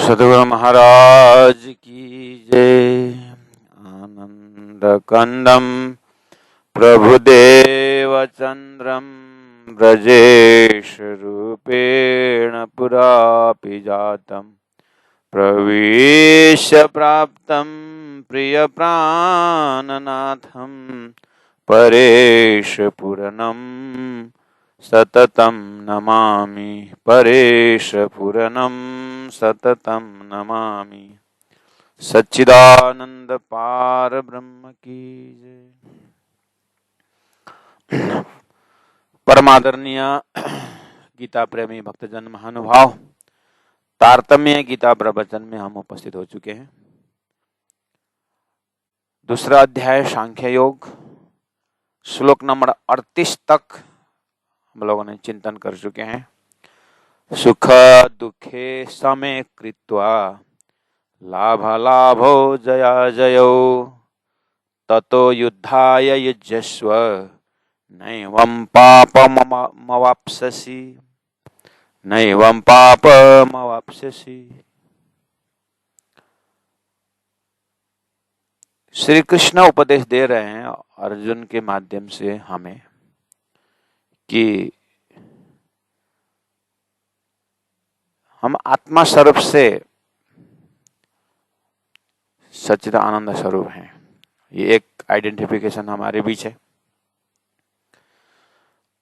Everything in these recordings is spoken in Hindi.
सद्गुरु महाराज की जय। आनंद कंदम प्रभुदेव चंद्रम ब्रजेश रूपेण पुरापि जातम प्रवेश प्राप्तं प्रिय प्राणनाथं परेश पुरनं सततं नमामि परेश पुरनं सततं नमामि। सच्चिदानंद पार ब्रह्म की जय। परमादरणीय गीता प्रेमी भक्तजन महानुभाव, तारतम्य गीता प्रवचन में हम उपस्थित हो चुके हैं। दूसरा अध्याय सांख्य योग, श्लोक नंबर 38 तक हम लोगों ने चिंतन कर चुके हैं। सुख दुखे समे कृत्वा लाभ लाभो जया जयो ततो युद्धाय युज्यस्व नैवं पापमवाप्स्यसि नैवं पापमवाप्स्यसि। श्री कृष्ण उपदेश दे रहे हैं अर्जुन के माध्यम से हमें कि हम आत्मा स्वरूप से सच्चिदानंद स्वरूप हैं। ये एक आइडेंटिफिकेशन हमारे बीच है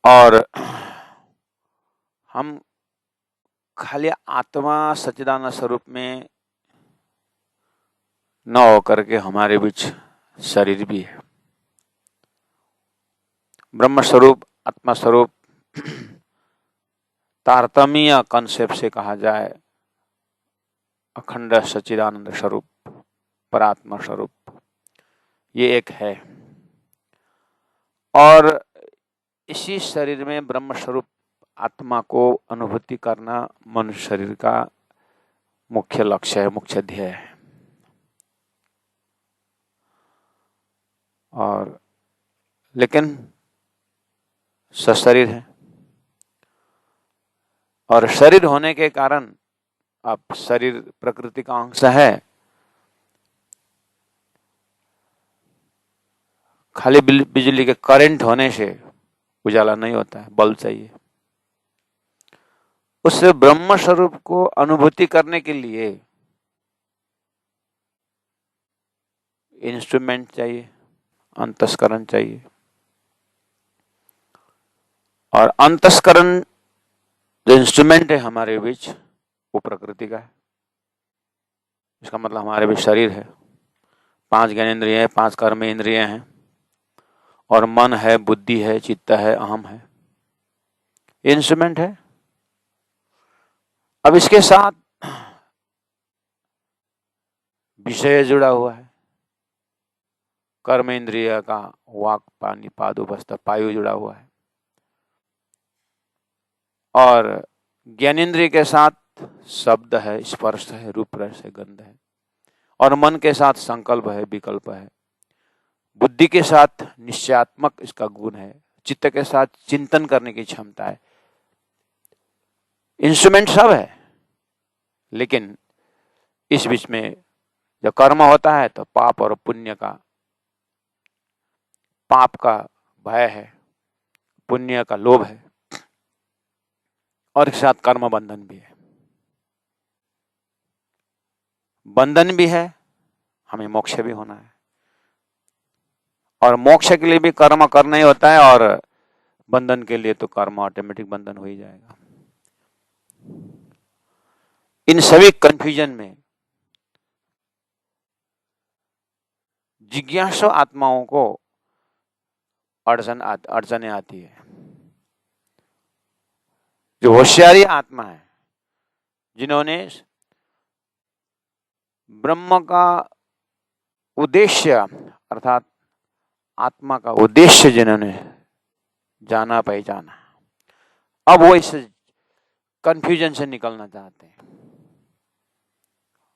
और हम खाली आत्मा सच्चिदानंद स्वरूप में न होकर के हमारे बीच शरीर भी है। ब्रह्म स्वरूप आत्मा स्वरूप तारतम्य कॉन्सेप्ट से कहा जाए अखंड सच्चिदानंद स्वरूप परात्मा स्वरूप ये एक है और इसी शरीर में ब्रह्म स्वरूप आत्मा को अनुभूति करना मनुष्य शरीर का मुख्य लक्ष्य है, मुख्य ध्येय है। और लेकिन सशरीर है और शरीर होने के कारण अब शरीर प्रकृति का अंश है। खाली बिजली के करंट होने से उजाला नहीं होता है, बल्ब चाहिए। उस ब्रह्म स्वरूप को अनुभूति करने के लिए इंस्ट्रूमेंट चाहिए, अंतस्करण चाहिए। और अंतस्करण जो इंस्ट्रूमेंट है हमारे बीच वो प्रकृति का है। इसका मतलब हमारे बीच शरीर है, 5 ज्ञानेंद्रिय है, 5 कर्म इंद्रिय हैं और मन है, बुद्धि है, चित्त है, अहम है। इंस्ट्रूमेंट है। अब इसके साथ विषय जुड़ा हुआ है। कर्म इंद्रिय का वाक पानी पादुपस्थ पायु जुड़ा हुआ है और ज्ञानेंद्रिय के साथ शब्द है, स्पर्श है, रूप रस है, गंध है और मन के साथ संकल्प है, विकल्प है। बुद्धि के साथ निश्चयात्मक इसका गुण है, चित्त के साथ चिंतन करने की क्षमता है। इंस्ट्रूमेंट सब है, लेकिन इस बीच में जब कर्म होता है तो पाप और पुण्य का, पाप का भय है, पुण्य का लोभ है और इसके साथ कर्म बंधन भी है। बंधन भी है, हमें मोक्ष भी होना है और मोक्ष के लिए भी कर्म करना ही होता है और बंधन के लिए तो कर्म ऑटोमेटिक बंधन हो ही जाएगा। इन सभी कंफ्यूजन में जिज्ञासु आत्माओं को अड़चने आती है। जो होशियारी आत्मा है, जिन्होंने ब्रह्म का उद्देश्य अर्थात आत्मा का उद्देश्य जिन्होंने जाना पहचाना, अब वो इस कंफ्यूजन से निकलना चाहते हैं।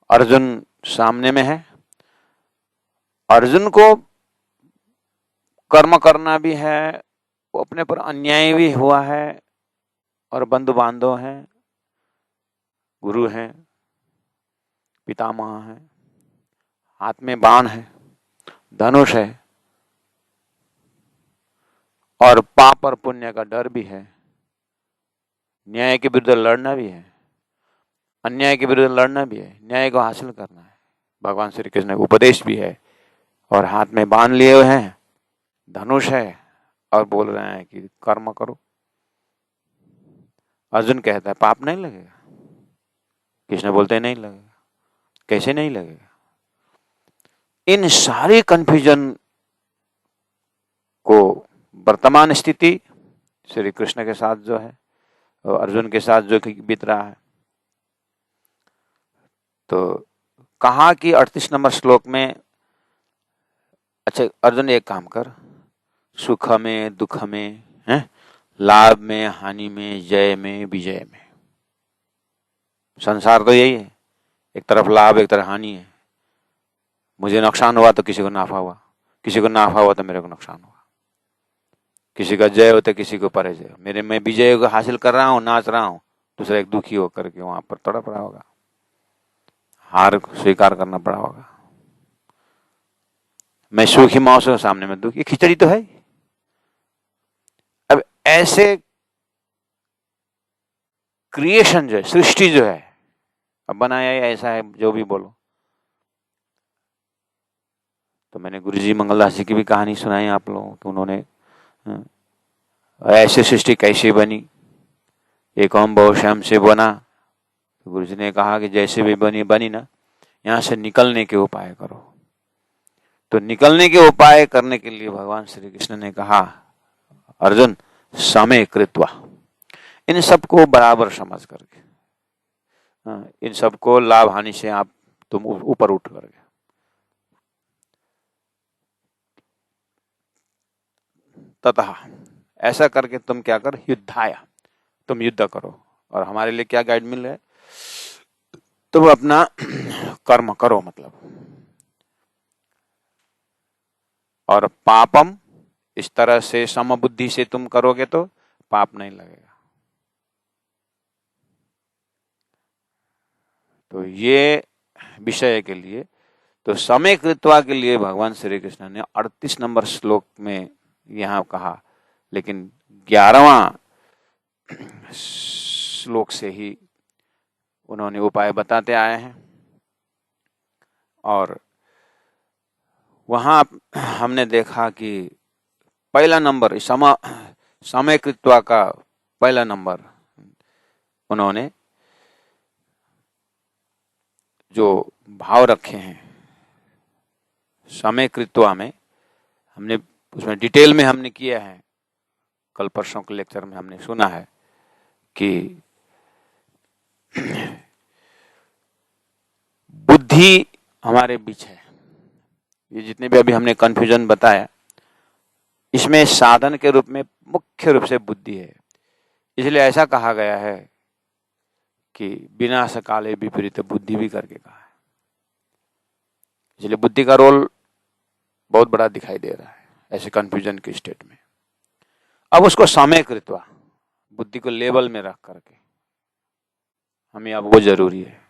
अर्जुन सामने में है। अर्जुन को कर्म करना भी है, वो अपने पर अन्याय भी हुआ है और बंधु बांधव हैं, गुरु हैं, पितामह है, हाथ में बाण है, धनुष है, और पाप और पुण्य का डर भी है, न्याय के विरुद्ध लड़ना भी है, अन्याय के विरुद्ध लड़ना भी है, न्याय को हासिल करना है। भगवान श्री कृष्ण का उपदेश भी है, और हाथ में बाण लिए हुए हैं, धनुष है, और बोल रहे हैं कि कर्म करो। अर्जुन कहता है पाप नहीं लगेगा, कृष्ण बोलते हैं नहीं लगेगा। कैसे नहीं लगेगा? इन सारी कंफ्यूजन को वर्तमान स्थिति श्री कृष्ण के साथ जो है और अर्जुन के साथ जो बीत रहा है, तो कहा कि 38 नंबर श्लोक में, अच्छा अर्जुन एक काम कर, सुख में दुख में है, लाभ में हानि में, जय में विजय में, संसार तो यही है, एक तरफ लाभ एक तरफ हानि है। मुझे नुकसान हुआ तो किसी को नाफा हुआ, किसी को नाफा हुआ तो मेरे को नुकसान हुआ, किसी का जय हो तो किसी को पराजय। मेरे मैं विजय को हासिल कर रहा हूँ, नाच रहा हूँ, दूसरा एक दुखी होकर के वहां पर तड़प रहा होगा, हार स्वीकार करना पड़ा होगा। मैं सुखी माँ से सामने में दुखी, खिचड़ी तो है। अब ऐसे क्रिएशन जो है, सृष्टि जो है, अब बनाया ऐसा है, जो भी बोलो। तो मैंने गुरुजी मंगलदास जी की भी कहानी सुनाई आप लोगों को, उन्होंने ऐसे सृष्टि कैसे बनी, एक ओम बहुश्याम से बना। तो गुरुजी ने कहा कि जैसे भी बनी ना, यहां से निकलने के उपाय करो। तो निकलने के उपाय करने के लिए भगवान श्री कृष्ण ने कहा, अर्जुन समय कृत्वा, इन सबको बराबर समझ करके, इन सबको लाभ हानि से आप तुम ऊपर उठ करके, तथा ऐसा करके तुम क्या कर, युद्धाया, तुम युद्ध करो। और हमारे लिए क्या गाइड मिल रहा है, तुम अपना कर्म करो, मतलब, और पापम, इस तरह से समबुद्धि से तुम करोगे तो पाप नहीं लगेगा। तो ये विषय के लिए, तो समय कृत्वा के लिए भगवान श्री कृष्ण ने 38 नंबर श्लोक में यहां कहा, लेकिन 11वां श्लोक से ही उन्होंने उपाय बताते आए हैं। और वहां हमने देखा कि पहला नंबर समय कृत्वा का पहला नंबर उन्होंने जो भाव रखे हैं समय कृत्वा में, हमने उसमें डिटेल में हमने किया है, कल परसों के लेक्चर में हमने सुना है कि बुद्धि हमारे बीच है। ये जितने भी अभी हमने कंफ्यूजन बताया, इसमें साधन के रूप में मुख्य रूप से बुद्धि है। इसलिए ऐसा कहा गया है कि विनाश काले विपरीत बुद्धि भी करके कहा है। इसलिए बुद्धि का रोल बहुत बड़ा दिखाई दे रहा है ऐसे कंफ्यूजन के स्टेट में। अब उसको समय कृत्वा, बुद्धि को लेवल में रख करके हमें, अब वो जरूरी है,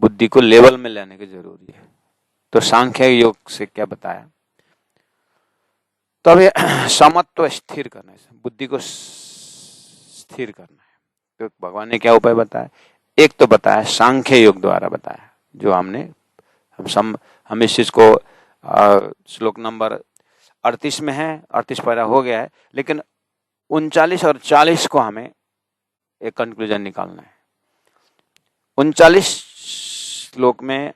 बुद्धि को लेवल में लेने की जरूरी है। तो सांख्य योग से क्या बताया, तो अब समत्व स्थिर करना है, बुद्धि को स्थिर करना है। तो भगवान ने क्या उपाय बताया, एक तो बताया सांख्य योग द्वारा बताया, जो हम इस चीज को श्लोक नंबर 38 में है, 38 पैरा हो गया है, लेकिन 39 और 40 को हमें एक कंक्लूजन निकालना है। 39 श्लोक में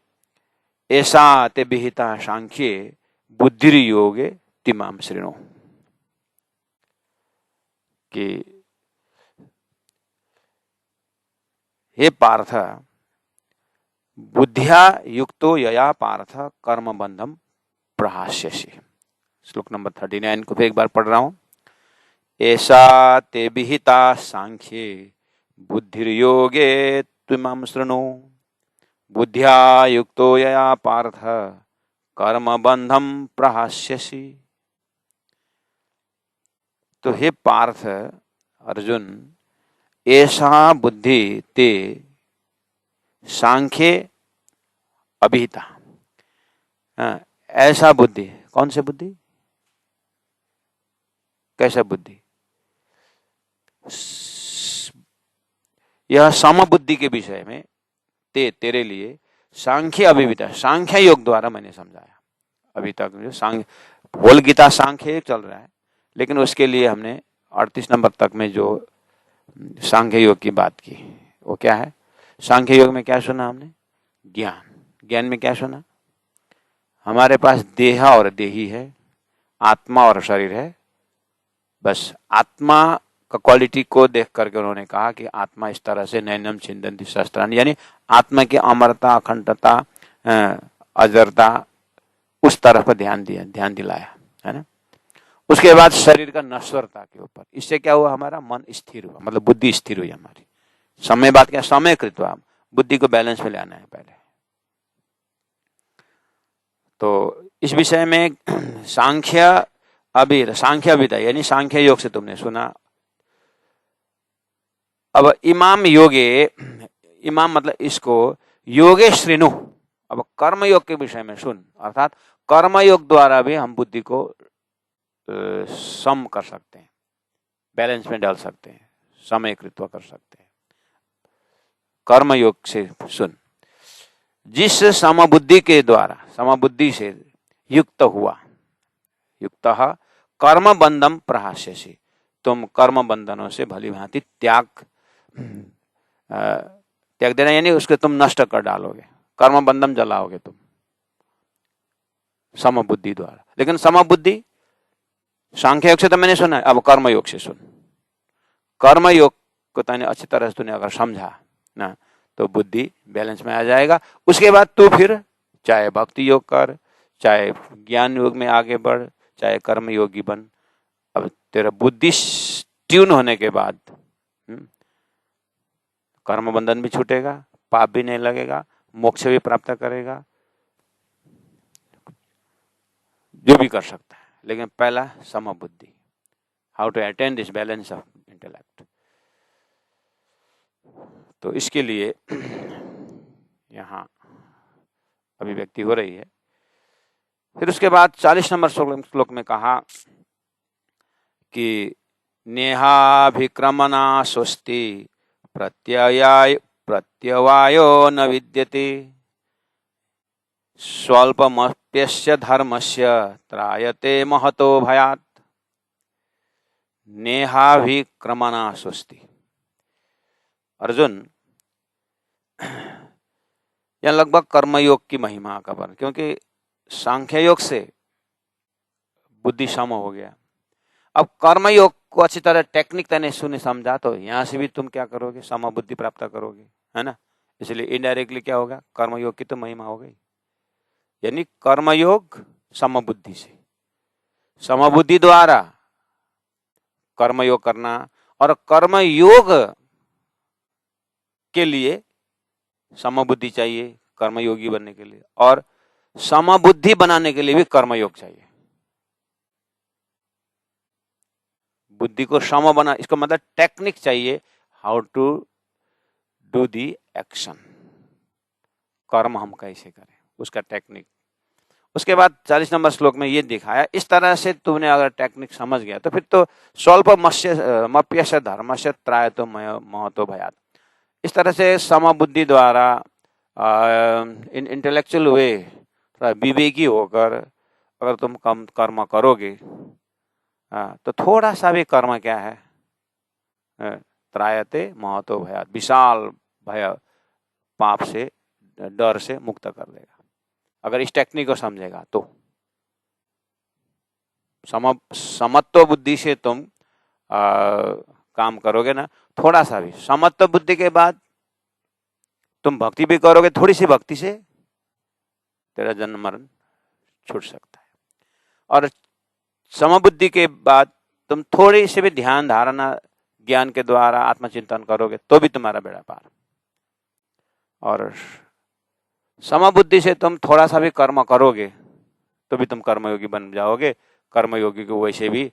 ऐसा ते विहिता सांख्ये बुद्धिर योगे तिमाम श्रेणो, कि हे पार्थ बुद्धिया युक्तो यया पार्थ कर्म बंधम प्रहास्यसि। श्लोक नंबर 39 को फिर एक बार पढ़ रहा हूं। ऐसा ते विहिता सांख्ये बुद्धिर्योगे त्विमां शृणु, बुद्धिया युक्तो यया पार्थ कर्म बंधम प्रहास्यसि। तो हे पार्थ, अर्जुन, ऐसा बुद्धि ते सांख्य अभिहिता। हाँ, ऐसा बुद्धि, कौन से बुद्धि, कैसा बुद्धि, यह समबुद्धि के विषय में तेरे लिए सांख्य अभिहिता, सांख्य योग द्वारा मैंने समझाया। अभी तक जो सांख्य बोल गीता सांख्य चल रहा है, लेकिन उसके लिए हमने 38 नंबर तक में जो सांख्य योग की बात की वो क्या है। सांख्य योग में क्या सुना हमने, ज्ञान। ज्ञान में क्या सुना, हमारे पास देह और देही है, आत्मा और शरीर है। बस आत्मा का क्वालिटी को देख करके उन्होंने कहा कि आत्मा इस तरह से नैनम छिन्दन्ति शस्त्राणि, यानी आत्मा की अमरता, अखंडता, अजरता, उस तरफ पर ध्यान दिलाया, है ना। उसके बाद शरीर का नश्वरता के ऊपर, इससे क्या हुआ, हमारा मन स्थिर हुआ, मतलब बुद्धि स्थिर हुई हमारी। समय बात क्या, समय कृत्वा, बुद्धि को बैलेंस में लाना है पहले। तो इस विषय में सांख्य अभिहिता यानी सांख्य योग से तुमने सुना। अब इमाम योगे, इमाम मतलब इसको योगे श्रेणु, अब कर्म योग के विषय में सुन, अर्थात कर्म योग द्वारा भी हम बुद्धि को सम कर सकते हैं, बैलेंस में डाल सकते हैं, समयकृत्व कर सकते हैं। कर्म योग से सुन, जिस समबुद्धि के द्वारा, समबुद्धि से युक्त हुआ, युक्त कर्म बंधम प्रहास्यसि, तुम कर्म बंधनों से भली भांति त्याग देना, यानी उसके तुम नष्ट कर डालोगे, कर्म बंधन जलाओगे तुम समबुद्धि द्वारा। लेकिन समबुद्धि सांख्य योग से तो मैंने सुना है, अब कर्म योग से सुन। कर्म योग को तूने अच्छी तरह से तूने अगर समझा ना, तो बुद्धि बैलेंस में आ जाएगा। उसके बाद तू फिर चाहे भक्ति योग कर, चाहे ज्ञान योग में आगे बढ़, चाहे कर्म योगी बन। अब तेरा बुद्धि ट्यून होने के बाद कर्म बंधन भी छूटेगा, पाप भी नहीं लगेगा, मोक्ष भी प्राप्त करेगा, जो भी कर सकता है। लेकिन पहला समबुद्धि, how to attain this balance of intellect. तो इसके लिए यहाँ अभिव्यक्ति हो रही है। फिर उसके बाद 40 नंबर श्लोक में कहा कि नेहाभिक्रमणा स्वस्ति प्रत्यवायो न विद्यते स्वल्पमप्यस्य धर्मस्य त्रायते महतो भयात्। नेहाभिक्रमणा स्वस्ति, अर्जुन यह लगभग कर्मयोग की महिमा का वर्णन, क्योंकि सांख्य योग से बुद्धि सम हो गया। अब कर्मयोग को अच्छी तरह टेक्निक तने सुने समझा, तो यहां से भी तुम क्या करोगे, सम बुद्धि प्राप्त करोगे, है ना। इसलिए इनडायरेक्टली क्या होगा, कर्मयोग की तो महिमा हो गई। यानी कर्मयोग समबुद्धि से, समबुद्धि द्वारा कर्मयोग करना, और कर्मयोग के लिए समबुद्धि चाहिए कर्मयोगी बनने के लिए, और समबुद्धि बनाने के लिए भी कर्मयोग चाहिए। बुद्धि को सम बना, इसका मतलब टेक्निक चाहिए, how to do the action, कर्म हम कैसे करें, उसका टेक्निक। उसके बाद 40 नंबर श्लोक में ये दिखाया, इस तरह से तुमने अगर टेक्निक समझ गया तो फिर तो स्वल्पमप्यस्य धर्मस्य त्रायतो महतो भयात्। इस तरह से समबुद्धि द्वारा इंटेलेक्चुअल वे, विवेकी होकर अगर तुम कम कर्म करोगे, तो थोड़ा सा भी कर्म क्या है, त्रायते महतो भयात्, विशाल भय, पाप से, डर से मुक्त कर देगा। अगर इस टेक्निक को समझेगा तो समत्व बुद्धि से तुम काम करोगे ना, थोड़ा सा भी समत्व बुद्धि के बाद तुम भक्ति भी करोगे, थोड़ी सी भक्ति से तेरा जन्म मरण छूट सकता है। और समबुद्धि के बाद तुम थोड़ी सी भी ध्यान धारणा ज्ञान के द्वारा आत्मचिंतन करोगे तो भी तुम्हारा बेड़ा पार। और समबुद्धि से तुम थोड़ा सा भी कर्म करोगे तो भी तुम कर्मयोगी बन जाओगे। कर्मयोगी को वैसे भी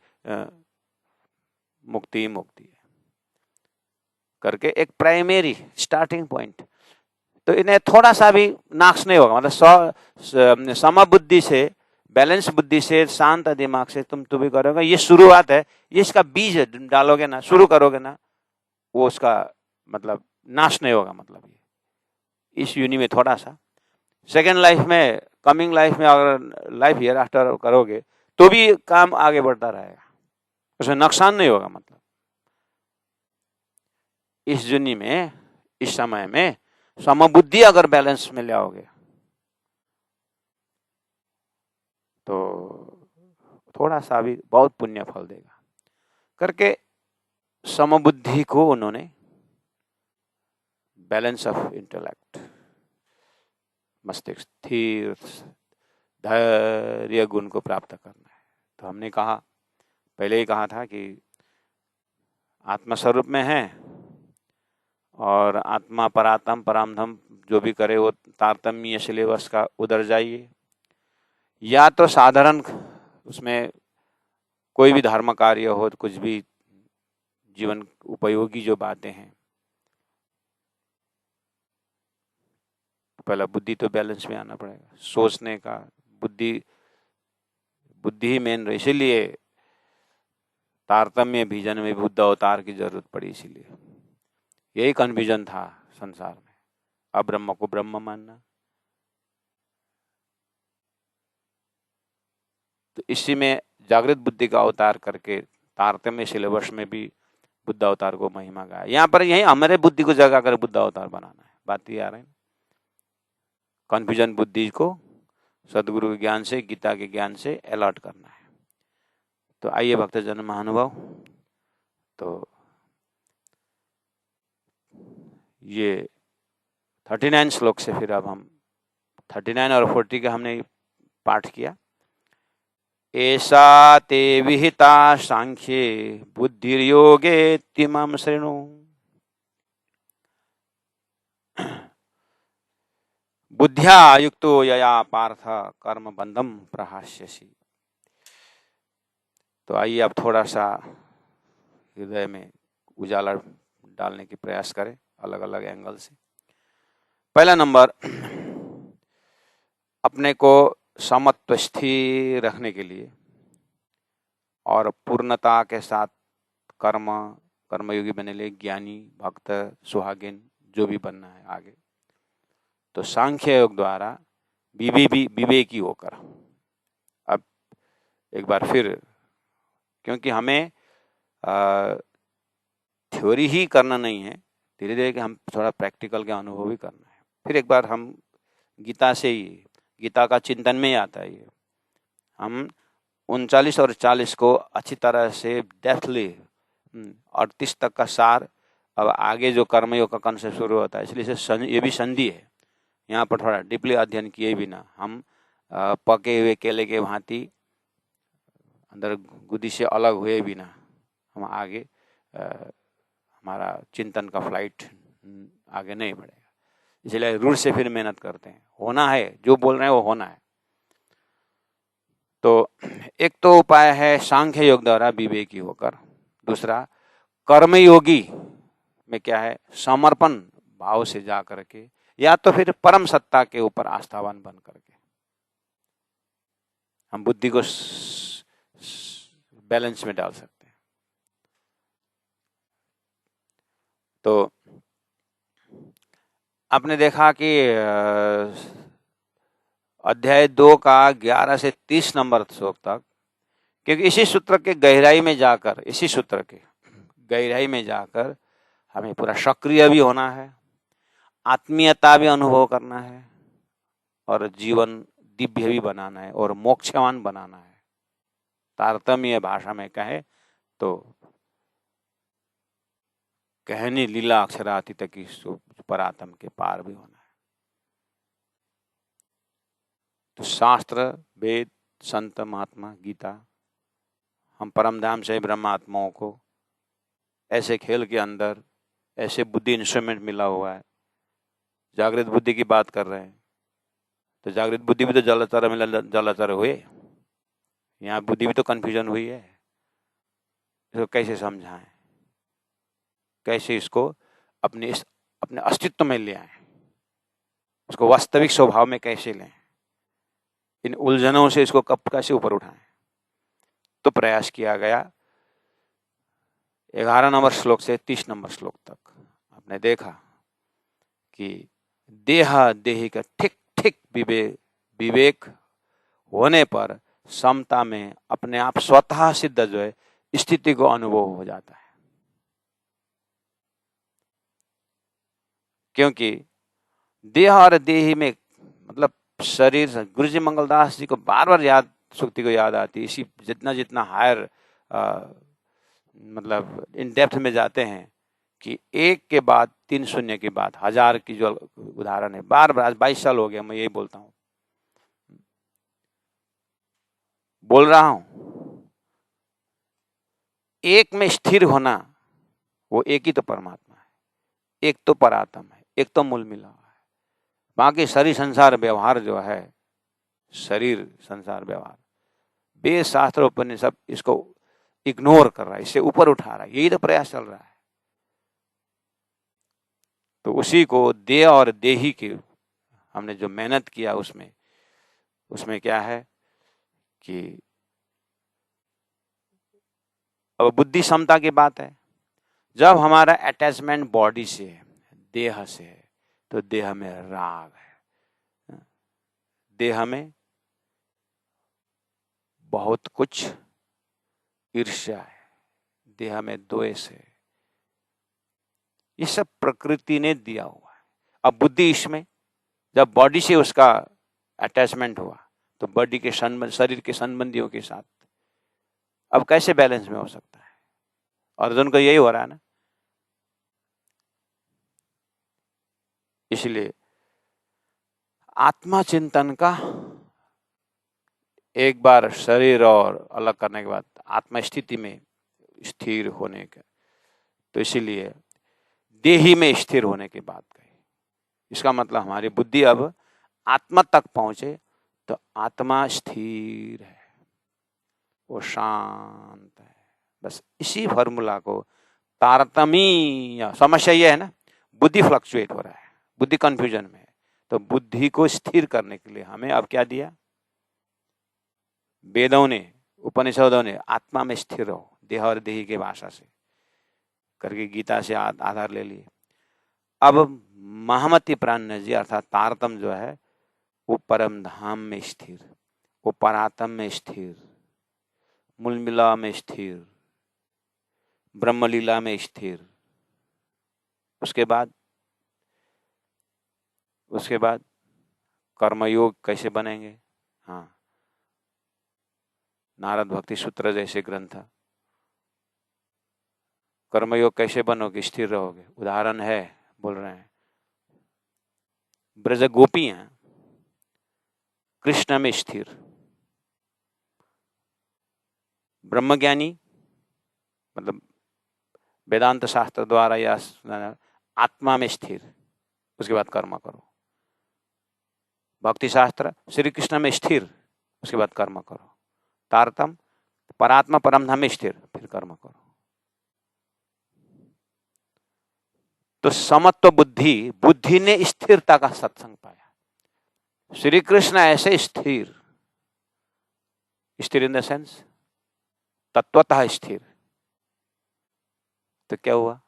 मुक्ति ही मुक्ति है करके एक प्राइमरी स्टार्टिंग पॉइंट तो इन्हें थोड़ा सा भी नाश नहीं होगा। मतलब समबुद्धि से, बैलेंस बुद्धि से, शांत दिमाग से तुम भी करोगे, ये शुरुआत है, ये इसका बीज डालोगे ना, शुरू करोगे ना, वो उसका मतलब नाश नहीं होगा। मतलब ये इस यूनि में थोड़ा सा, सेकेंड लाइफ में, कमिंग लाइफ में, अगर लाइफ हियर आफ्टर करोगे तो भी काम आगे बढ़ता रहेगा, उसमें नुकसान नहीं होगा। मतलब इस यूनि में, इस समय में समबुद्धि अगर बैलेंस में ले आओगे तो थोड़ा सा भी बहुत पुण्य फल देगा करके समबुद्धि को उन्होंने बैलेंस ऑफ इंटेलेक्ट, मस्तिष्क स्थिर, धैर्य गुण को प्राप्त करना है। तो हमने कहा, पहले ही कहा था कि आत्मा स्वरूप में है और आत्मा परात्म परामधम जो भी करे वो तारतम्य सिलेबस का उधर जाइए, या तो साधारण उसमें कोई भी धर्म कार्य हो, कुछ भी जीवन उपयोगी जो बातें हैं, पहला बुद्धि तो बैलेंस में आना पड़ेगा, सोचने का बुद्धि ही मेन, इसीलिए तारतम्य विजन में बुद्ध अवतार की जरूरत पड़ी, इसीलिए यही कन्फ्यूजन था संसार में, अब्रह्म को ब्रह्म मानना। तो इसी में जागृत बुद्धि का अवतार करके तारतम्य सिलेबस में भी बुद्ध अवतार को महिमा गाया। यहाँ पर यही हमारे बुद्धि को जगा कर बुद्ध अवतार बनाना है, बात ये आ रही है। कन्फ्यूजन बुद्धि को सदगुरु के ज्ञान से, गीता के ज्ञान से अलर्ट करना है। तो आइए भक्तजन महानुभाव, तो ये 39 श्लोक से फिर अब हम 39 और 40 का हमने पाठ किया। ऐसा ते विहिता सांख्ये बुद्धिर्योगे तिमाम श्रेणु, बुद्ध्या युक्तो यया पार्थ कर्म बंधम प्रहास्यसि। तो आइए अब थोड़ा सा हृदय में उजाला डालने की प्रयास करें अलग अलग एंगल से। पहला नंबर, अपने को समत्व स्थिर रखने के लिए और पूर्णता के साथ कर्मयोगी बनने लिए, ज्ञानी, भक्त, सुहागिन जो भी बनना है आगे, तो सांख्य योग द्वारा विवेकी होकर। अब एक बार फिर, क्योंकि हमें थ्योरी ही करना नहीं है, धीरे धीरे कि हम थोड़ा प्रैक्टिकल के अनुभव भी करना है। फिर एक बार हम गीता से ही, गीता का चिंतन में ही आता है ये, हम 39 और 40 को अच्छी तरह से डेप्थली 38 तक का सार, अब आगे जो कर्मयोग का कंसेप्ट शुरू होता है, इसलिए ये भी संधि है। यहाँ पर थोड़ा डीपली अध्ययन किए बिना हम पके हुए केले के भांति अंदर गुदी से अलग हुए बिना हम आगे हमारा चिंतन का फ्लाइट आगे नहीं बढ़ेगा। इसलिए रूट से फिर मेहनत करते हैं, होना है जो बोल रहे हैं वो होना है। तो एक तो उपाय है सांख्य योग द्वारा विवेकी होकर, दूसरा कर्मयोगी में क्या है, समर्पण भाव से जा करके, या तो फिर परम सत्ता के ऊपर आस्थावान बन करके हम बुद्धि को बैलेंस में डाल सकते हैं। तो आपने देखा कि अध्याय 2 का 11 से 30 नंबर श्लोक तक, क्योंकि इसी सूत्र के गहराई में जाकर, इसी सूत्र के गहराई में जाकर हमें पूरा सक्रिय भी होना है, आत्मीयता भी अनुभव करना है और जीवन दिव्य भी बनाना है और मोक्षवान बनाना है। तारतम्य भाषा में कहे तो कहनी लीला अक्षरातीत की परात्म के पार भी होना है। तो शास्त्र, वेद, संत, महात्मा, गीता, हम परमधाम से ब्रह्मात्माओं को ऐसे खेल के अंदर ऐसे बुद्धि इंस्ट्रूमेंट मिला हुआ है। जागृत बुद्धि की बात कर रहे हैं तो जागृत बुद्धि भी तो जलाचार हुए, यहाँ बुद्धि भी तो कंफ्यूजन हुई है। इसको कैसे समझाएं, कैसे इसको अपने अस्तित्व में ले आए। उसको वास्तविक स्वभाव में कैसे लें, इन उलझनों से इसको कब कैसे ऊपर उठाएं। तो प्रयास किया गया 11 नंबर श्लोक से 30 नंबर श्लोक तक। आपने देखा कि देहा देही का ठीक ठीक विवेक होने पर समता में अपने आप स्वतः सिद्ध जो है स्थिति को अनुभव हो जाता है। क्योंकि देह और देही में मतलब शरीर, गुरुजी मंगलदास जी को बार बार याद, सुक्ति को याद आती है। इसी जितना जितना हायर मतलब इन डेप्थ में जाते हैं कि 1 के बाद 3 शून्य के बाद 1000 की जो उदाहरण है, बार बार, आज 22 साल हो गया मैं यही बोलता हूँ, बोल रहा हूं। एक में स्थिर होना, वो एक ही तो परमात्मा है, एक तो परात्म है, एक तो मूल मिला हुआ है। बाकी शरीर संसार व्यवहार जो है, शरीर संसार व्यवहार, वेद शास्त्र उपनिषद इसको इग्नोर कर रहा है, इससे ऊपर उठा रहा है, यही तो प्रयास चल रहा है। तो उसी को देह और देही की हमने जो मेहनत किया उसमें क्या है कि अब बुद्धि समता की बात है। जब हमारा अटैचमेंट बॉडी से है, देह से है, तो देह में राग है, देह में बहुत कुछ ईर्ष्या है, देह में द्वेष है, ये सब प्रकृति ने दिया हुआ है। अब बुद्धि इसमें जब बॉडी से उसका अटैचमेंट हुआ तो बॉडी के शरीर के संबंधियों के साथ अब कैसे बैलेंस में हो सकता है। अर्जुन को यही हो रहा है ना। इसलिए आत्मा चिंतन का एक बार शरीर और अलग करने के बाद आत्मा स्थिति में स्थिर होने का, तो इसीलिए देही में स्थिर होने की बात कही। इसका मतलब हमारी बुद्धि अब आत्मा तक पहुंचे तो आत्मा स्थिर है, वो शांत है। बस इसी फॉर्मूला को तारतम्य, समस्या ये है ना, बुद्धि फ्लक्चुएट हो रहा है, बुद्धि कंफ्यूजन में है। तो बुद्धि को स्थिर करने के लिए हमें अब क्या दिया, वेदों ने, उपनिषदों ने आत्मा में स्थिर रहो, देह और देही के भाषा से करके गीता से आधार ले लिए। अब महामति प्राण जी अर्थात तारतम जो है वो परम धाम में स्थिर, वो परातम में स्थिर, मूलमिला में स्थिर, ब्रह्मलीला में स्थिर। उसके बाद कर्मयोग कैसे बनेंगे। हाँ, नारद भक्ति सूत्र जैसे ग्रंथ, कर्मयोग कैसे बनोगे, स्थिर रहोगे। उदाहरण है, बोल रहे हैं, ब्रज गोपियां कृष्ण में स्थिर, ब्रह्मज्ञानी मतलब वेदांत शास्त्र द्वारा या आत्मा में स्थिर, उसके बाद कर्म करो। भक्ति शास्त्र श्री कृष्ण में स्थिर, उसके बाद कर्म करो। तारतम परात्मा परम धाम में स्थिर, फिर कर्म करो। तो समत्व बुद्धि ने स्थिरता का सत्संग पाया। श्री कृष्ण ऐसे स्थिर इन द सेंस तत्वतः स्थिर। तो क्या हुआ,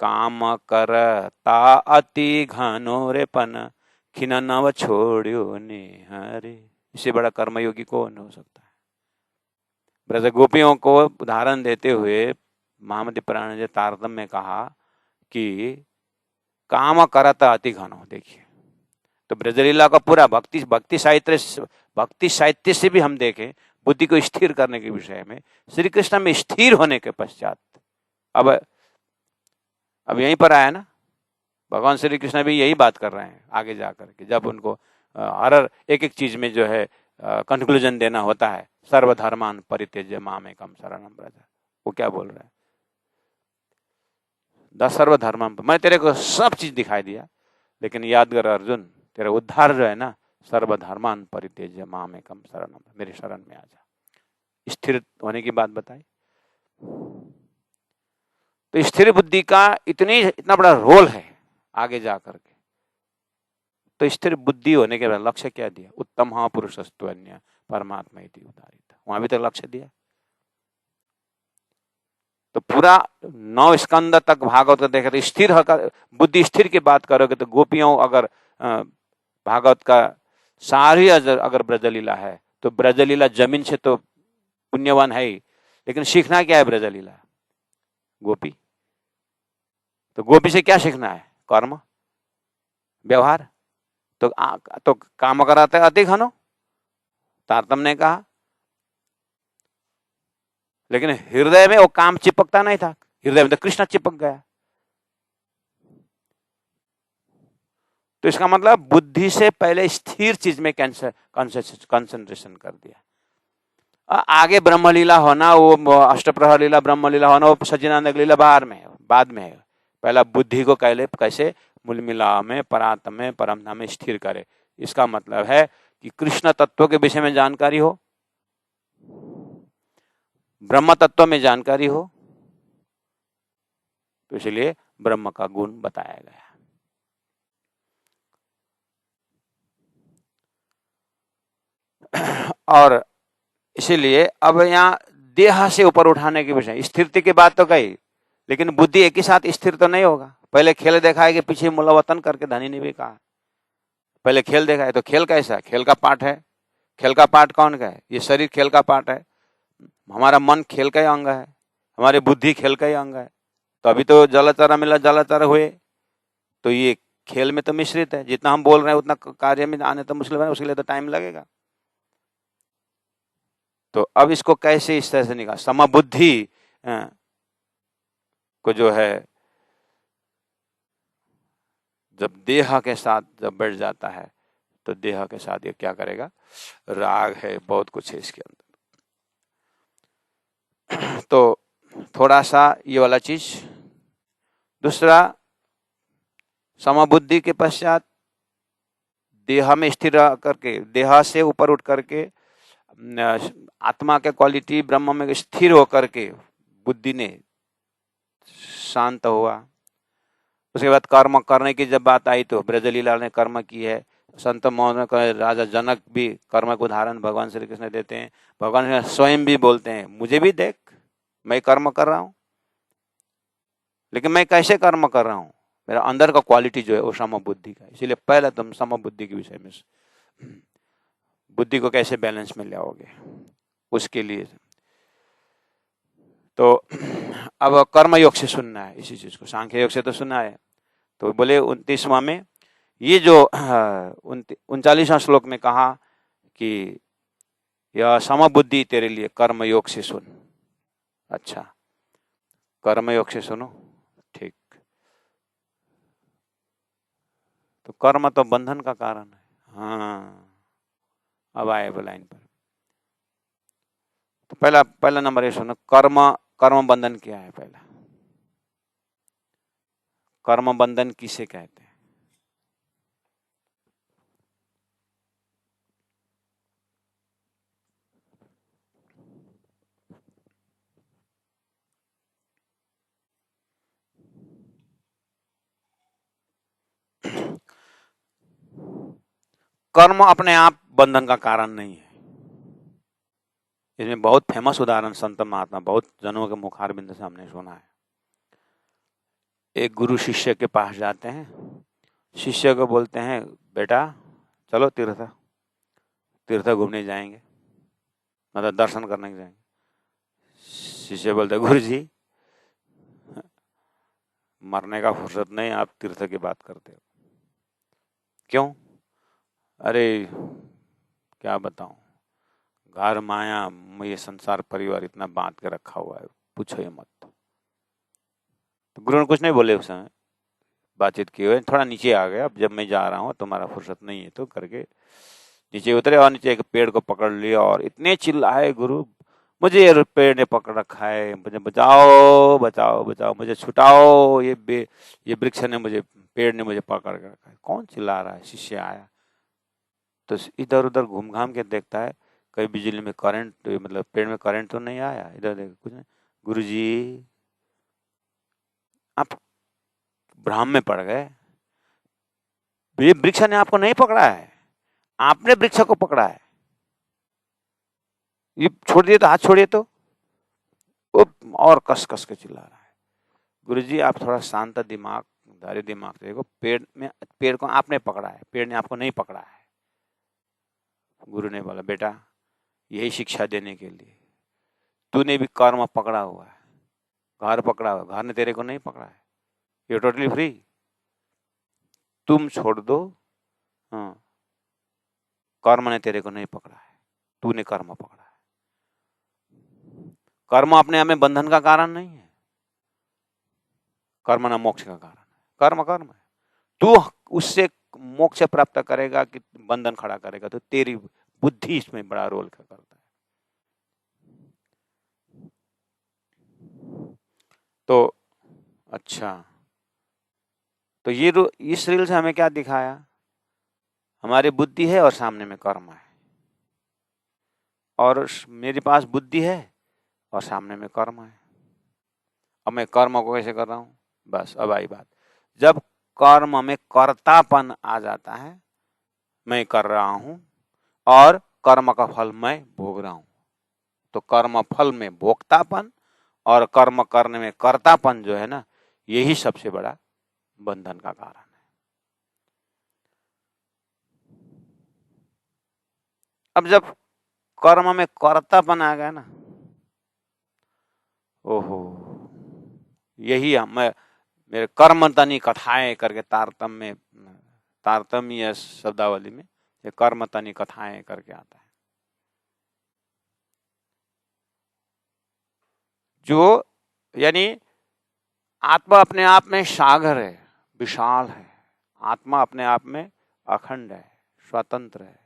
काम करता अति घनोरेपन खिन नव छोड़ियो निहारे। इससे बड़ा कर्मयोगी कौन हो सकता है। ब्रज गोपियों को उदाहरण देते हुए महामति प्राण जी तारतम में कहा कि काम करता अति घनो। देखिए, तो ब्रजलीला का पूरा भक्ति साहित्य से भी हम देखें बुद्धि को स्थिर करने के विषय में, श्री कृष्ण में स्थिर होने के पश्चात अब यहीं पर आया ना, भगवान श्री कृष्ण भी यही बात कर रहे हैं आगे जाकर के, जब उनको हर एक चीज में जो है कंक्लूजन देना होता है, सर्वधर्मान परित्यज्य मामेकं शरणं व्रज। वो क्या बोल रहे हैं, सर्वधर्मम, मैं तेरे को सब चीज दिखाई दिया, लेकिन याद कर अर्जुन, तेरा उद्धार जो है ना, सर्वधर्मान परित्यज्य मामेकं शरणं, मेरे शरण में आ जा। स्थिर होने की बात बताई। तो स्थिर बुद्धि का इतना बड़ा रोल है आगे जाकर के। तो स्थिर बुद्धि होने के बाद लक्ष्य क्या दिया? उत्तम हाँ पुरुषस्तु अन्य परमात्मा इति उदाहरित, वहां भी तो लक्ष्य दिया। तो पूरा 9 स्कंद तक भागवत को देखे तो स्थिर होकर बुद्धि स्थिर की बात करोगे तो गोपियों अगर भागवत का सारी अगर ब्रजलीला है तो ब्रजलीला जमीन से तो पुण्यवान है ही, लेकिन सीखना क्या है ब्रजलीला? गोपी। तो गोपी से क्या सीखना है? कर्म व्यवहार। तो काम कराते अति घनो, तारतम ने कहा, लेकिन हृदय में वो काम चिपकता नहीं था, हृदय में तो कृष्ण चिपक गया। तो इसका मतलब बुद्धि से पहले स्थिर चीज में कंसंट्रेशन कर दिया। आगे ब्रह्मलीला होना, वो अष्टप्रहर लीला ब्रह्मलीला होना, वो सच्चिदानंद लीला बाहर में है, बाद में है। पहला बुद्धि को कैसे मूल मिला में परात्म में परमधाम में स्थिर करे। इसका मतलब है कि कृष्ण तत्व के विषय में जानकारी हो, ब्रह्म तत्व में जानकारी हो, तो इसलिए ब्रह्म का गुण बताया गया। और इसीलिए अब यहाँ देह से ऊपर उठाने के विषय स्थिरता की बात तो कही, लेकिन बुद्धि एक ही साथ स्थिर तो नहीं होगा। पहले खेल देखा है कि पीछे मूलवतन करके धनी ने भी कहा, पहले खेल देखा है। तो खेल कैसा? खेल का पार्ट है। खेल का पार्ट कौन का है? ये शरीर खेल का पार्ट है, हमारा मन खेल का ही अंग है, हमारी बुद्धि खेल का ही अंग है। तो अभी तो जलाचार मिला, जलाचार हुए, तो ये खेल में तो मिश्रित है। जितना हम बोल रहे हैं उतना कार्य में आने तो मुश्किल है, उसके लिए तो टाइम लगेगा। तो अब इसको कैसे इस तरह से निकाल, समबुद्धि को जो है जब देह के साथ जब बैठ जाता है तो देह के साथ ये क्या करेगा? राग है, बहुत कुछ है इसके अंदर। तो थोड़ा सा ये वाला चीज। दूसरा, समबुद्धि के पश्चात देह में स्थिर करके, देह से ऊपर उठ करके आत्मा के क्वालिटी ब्रह्म में स्थिर होकर के बुद्धि ने शांत हुआ। उसके बाद कर्म करने की जब बात आई तो ब्रजलीला ने कर्म की है। संत मोहन राजा जनक भी कर्म को उदाहरण भगवान श्री कृष्ण देते हैं। भगवान स्वयं भी बोलते हैं, मुझे भी देख, मैं कर्म कर रहा हूं, लेकिन मैं कैसे कर्म कर रहा हूं? मेरा अंदर का क्वालिटी जो है वो समबुद्धि का। इसीलिए पहले तुम समबुद्धि के विषय में, बुद्धि को कैसे बैलेंस में लाओगे उसके लिए। तो अब कर्म योग से सुनना है इसी चीज को, सांख्य योग से तो सुना है। तो बोले 29वां में ये जो 39वां श्लोक में कहा कि यह समबुद्धि तेरे लिए कर्म योग से सुन। अच्छा, कर्म योग से सुनो, ठीक। तो कर्म तो बंधन का कारण है। हाँ, अब आए लाइन पर। तो पहला नंबर ये सुनो, कर्म बंधन क्या है? पहला, कर्म बंधन किसे कहते हैं? कर्म अपने आप बंधन का कारण नहीं है। इसमें बहुत फेमस उदाहरण संत महात्मा बहुत जनों के मुखारबिंद से हमने सुना है। एक गुरु शिष्य के पास जाते हैं, शिष्य को बोलते हैं, बेटा चलो तीर्थ घूमने जाएंगे, मतलब दर्शन करने जाएंगे। शिष्य बोलते, गुरु जी मरने का फुर्सत नहीं, आप तीर्थ की बात करते हो। क्यों? अरे क्या बताऊं, घर माया ये संसार परिवार इतना बांध के रखा हुआ है, पूछो ये मत। तो गुरु ने कुछ नहीं बोले, उस समय बातचीत की हुए, थोड़ा नीचे आ गया। अब जब मैं जा रहा हूँ तुम्हारा फुर्सत नहीं है तो करके नीचे उतरे और नीचे एक पेड़ को पकड़ लिया और इतने चिल्लाए, गुरु मुझे ये पेड़ ने पकड़ रखा है, मुझे बचाओ बचाओ बचाओ, मुझे छुटाओ, ये वृक्ष ने मुझे, पेड़ ने मुझे पकड़ के रखा है। कौन चिल्ला रहा है? शिष्य आया तो इधर उधर घूम घाम के देखता है, कहीं बिजली में करंट, मतलब पेड़ में करंट तो नहीं आया। इधर देख, कुछ नहीं। गुरुजी आप भ्रम में पड़ गए, ये वृक्ष ने आपको नहीं पकड़ा है, आपने वृक्ष को पकड़ा है। ये छोड़ दिए तो, हाथ छोड़िए तो और कस कस के चिल्ला रहा है। गुरुजी आप थोड़ा शांत दिमागदारी दिमाग से देखो, पेड़ को आपने पकड़ा है, पेड़ ने आपको नहीं पकड़ा है। गुरु ने बोला बेटा यही शिक्षा देने के लिए, तूने भी कर्म पकड़ा हुआ है, घर पकड़ा हुआ है, घर ने तेरे को नहीं पकड़ा है। यू टोटली फ्री, तुम छोड़ दो। हाँ, कर्म ने तेरे को नहीं पकड़ा है, तूने कर्म पकड़ा है। कर्म अपने आप में बंधन का कारण नहीं है, कर्म ना मोक्ष का कारण है। कर्म कर्म है, तू उससे मोक्ष प्राप्त करेगा कि बंधन खड़ा करेगा, तो तेरी बुद्धि इसमें बड़ा रोल करता है। तो अच्छा, तो ये इस रील से हमें क्या दिखाया? हमारी बुद्धि है और सामने में कर्म है, और मेरे पास बुद्धि है और सामने में कर्म है। अब मैं कर्म को कैसे कर रहा हूं? बस अब आई बात, जब कर्म में कर्तापन आ जाता है, मैं कर रहा हूं और कर्म का फल मैं भोग रहा हूं, तो कर्म फल में भोक्तापन और कर्म करने में कर्तापन जो है ना, यही सबसे बड़ा बंधन का कारण है। अब जब कर्म में कर्तापन आ गया ना, ओहो, यही मैं मेरे कर्म तनी कथाएं करके तारतम्य शब्दावली में ये कर्म तनी कथाएं करके आता है। जो यानी आत्मा अपने आप में सागर है, विशाल है, आत्मा अपने आप में अखंड है, स्वतंत्र है।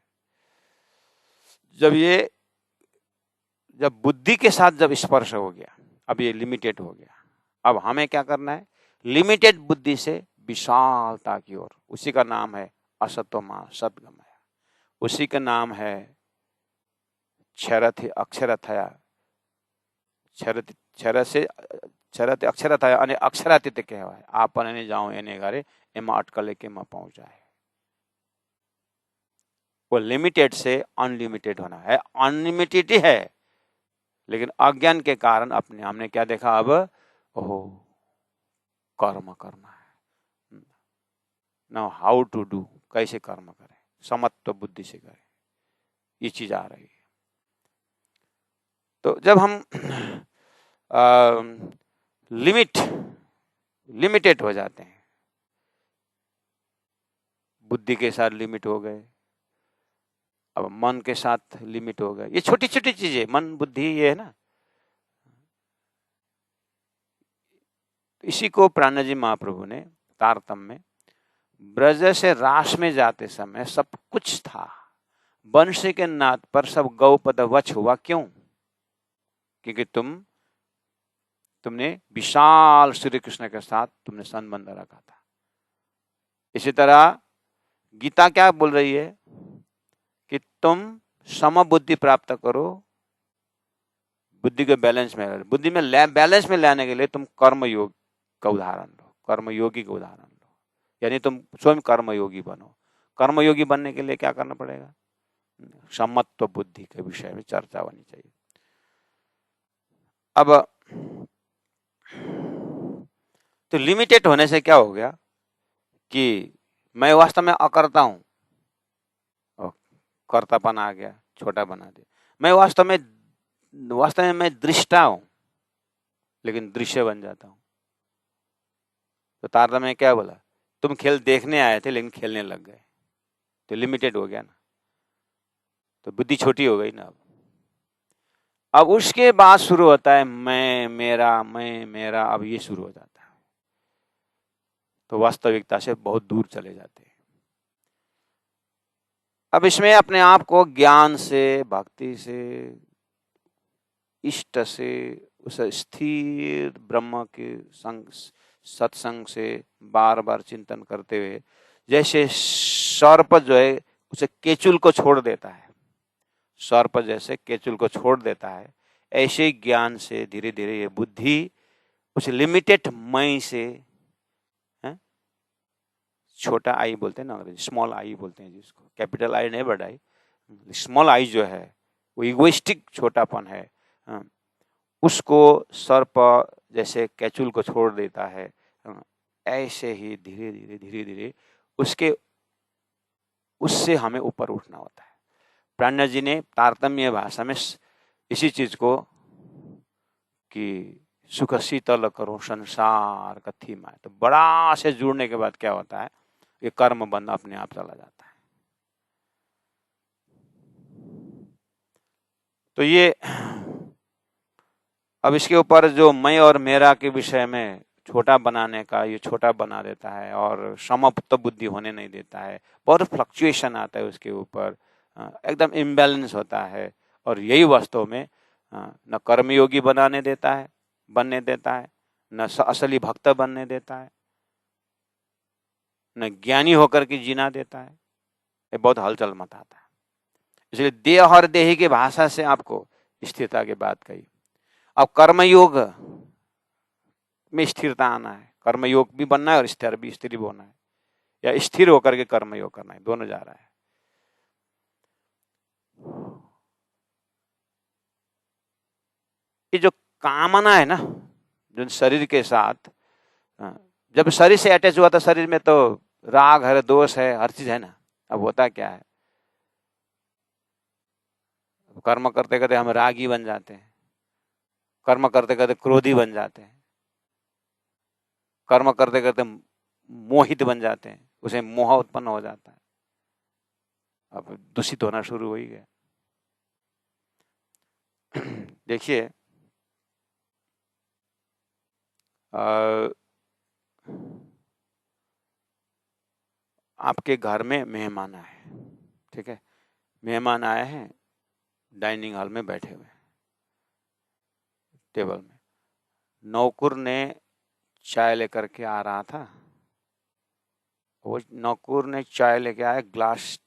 जब बुद्धि के साथ जब स्पर्श हो गया, अब ये लिमिटेड हो गया, अब हमें क्या करना है? लिमिटेड बुद्धि से विशालता की ओर, उसी का नाम है असतोमा सद्गमय, उसी का नाम है क्षरति अक्षरथया, क्षरति अक्षरथया અને અક્ષરાતીત કહેવાય। આપણને જાઓ એને ઘરે એમાં અટકલે કે માં પહોંચાય। वो लिमिटेड से अनलिमिटेड होना है, अनलिमिटेड ही है, लेकिन अज्ञान के कारण अपने हमने क्या देखा? अब ओहो कर्म करना है, नाउ हाउ टू डू, कैसे कर्म करें, समत्व बुद्धि से करें, ये चीज आ रही है। तो जब हम लिमिटेड हो जाते हैं, बुद्धि के साथ लिमिट हो गए, अब मन के साथ लिमिट हो गए, ये छोटी छोटी चीजें, मन बुद्धि ये है ना। इसी को प्राणजी महाप्रभु ने तारतम्य में, ब्रज से रास में जाते समय सब कुछ था, वंशी के नाद पर सब गौपद वच हुआ, क्यों? क्योंकि तुमने विशाल श्री कृष्ण के साथ तुमने संबंध रखा था। इसी तरह गीता क्या बोल रही है कि तुम समबुद्धि प्राप्त करो, बुद्धि के बैलेंस में, बुद्धि में बैलेंस में लाने के लिए तुम कर्मयोग का उदाहरण लो, कर्मयोगी का उदाहरण लो, यानी तुम स्वयं कर्मयोगी बनो। कर्मयोगी बनने के लिए क्या करना पड़ेगा? समत्व बुद्धि के विषय में चर्चा होनी चाहिए। अब तो लिमिटेड होने से क्या हो गया कि मैं वास्तव में अकर्ता हूं, कर्तापन आ गया, छोटा बना दिया। मैं वास्तव में मैं दृष्टा हूं, लेकिन दृश्य बन जाता हूं। तो तारतम्य में क्या बोला? तुम खेल देखने आए थे लेकिन खेलने लग गए, तो लिमिटेड हो गया ना, तो बुद्धि छोटी हो गई ना। अब उसके बाद शुरू होता है मैं मेरा, अब ये शुरू हो जाता है, तो वास्तविकता से बहुत दूर चले जाते हैं। अब इसमें अपने आप को ज्ञान से, भक्ति से, इष्ट से, उस स्थिर ब्रह्म के संग, सत्संग से बार बार चिंतन करते हुए, जैसे सर्प जो है उसे केचुल को छोड़ देता है, सर्प जैसे केचुल को छोड़ देता है, ऐसे ही ज्ञान से धीरे धीरे ये बुद्धि उस लिमिटेड मैं से छोटा आई बोलते हैं ना अंग्रेजी, स्मॉल आई बोलते हैं जिसको, कैपिटल आई नहीं बड़ा आई, स्मॉल आई जो है वो इगोइस्टिक छोटापन है, उसको सर्प जैसे कैचुल को छोड़ देता है, ऐसे ही धीरे धीरे उसके उससे हमें ऊपर उठना होता है। प्राज्ञ जी ने तारतम्य भाषा में इसी चीज को कि सुख शीतल करो संसार कथी माय, तो बड़ा से जुड़ने के बाद क्या होता है, ये कर्म बंध अपने आप चला जाता है। तो ये अब इसके ऊपर जो मैं और मेरा के विषय में छोटा बनाने का, ये छोटा बना देता है और समत्व बुद्धि होने नहीं देता है, बहुत फ्लक्चुएशन आता है उसके ऊपर, एकदम इम्बैलेंस होता है। और यही वास्तव में न कर्मयोगी बनने देता है, न असली भक्त बनने देता है, न ज्ञानी होकर के जीना देता है। ये बहुत हलचल मचाता है। इसलिए देह और देही की भाषा से आपको स्थिरता की बात कही। अब कर्मयोग में स्थिरता आना है, कर्मयोग भी बनना है और स्थिर भी होना है, या स्थिर होकर के कर्मयोग करना है, दोनों जा रहा है। ये जो कामना है ना, जो शरीर के साथ, जब शरीर से अटैच हुआ था, शरीर में तो राग है, दोष है, हर चीज है ना। अब होता क्या है, कर्म करते करते हम रागी बन जाते हैं, कर्म करते करते क्रोधी बन जाते हैं, कर्म करते करते मोहित बन जाते हैं, उसे मोह उत्पन्न हो जाता है, अब दूषित होना शुरू हो ही गया। देखिए आपके घर में मेहमान आए, ठीक है, मेहमान आए हैं, डाइनिंग हॉल में बैठे हुए टेबल में, नौकर ने चाय लेकर के आ रहा था, वो नौकर ने चाय लेके आया, ग्लास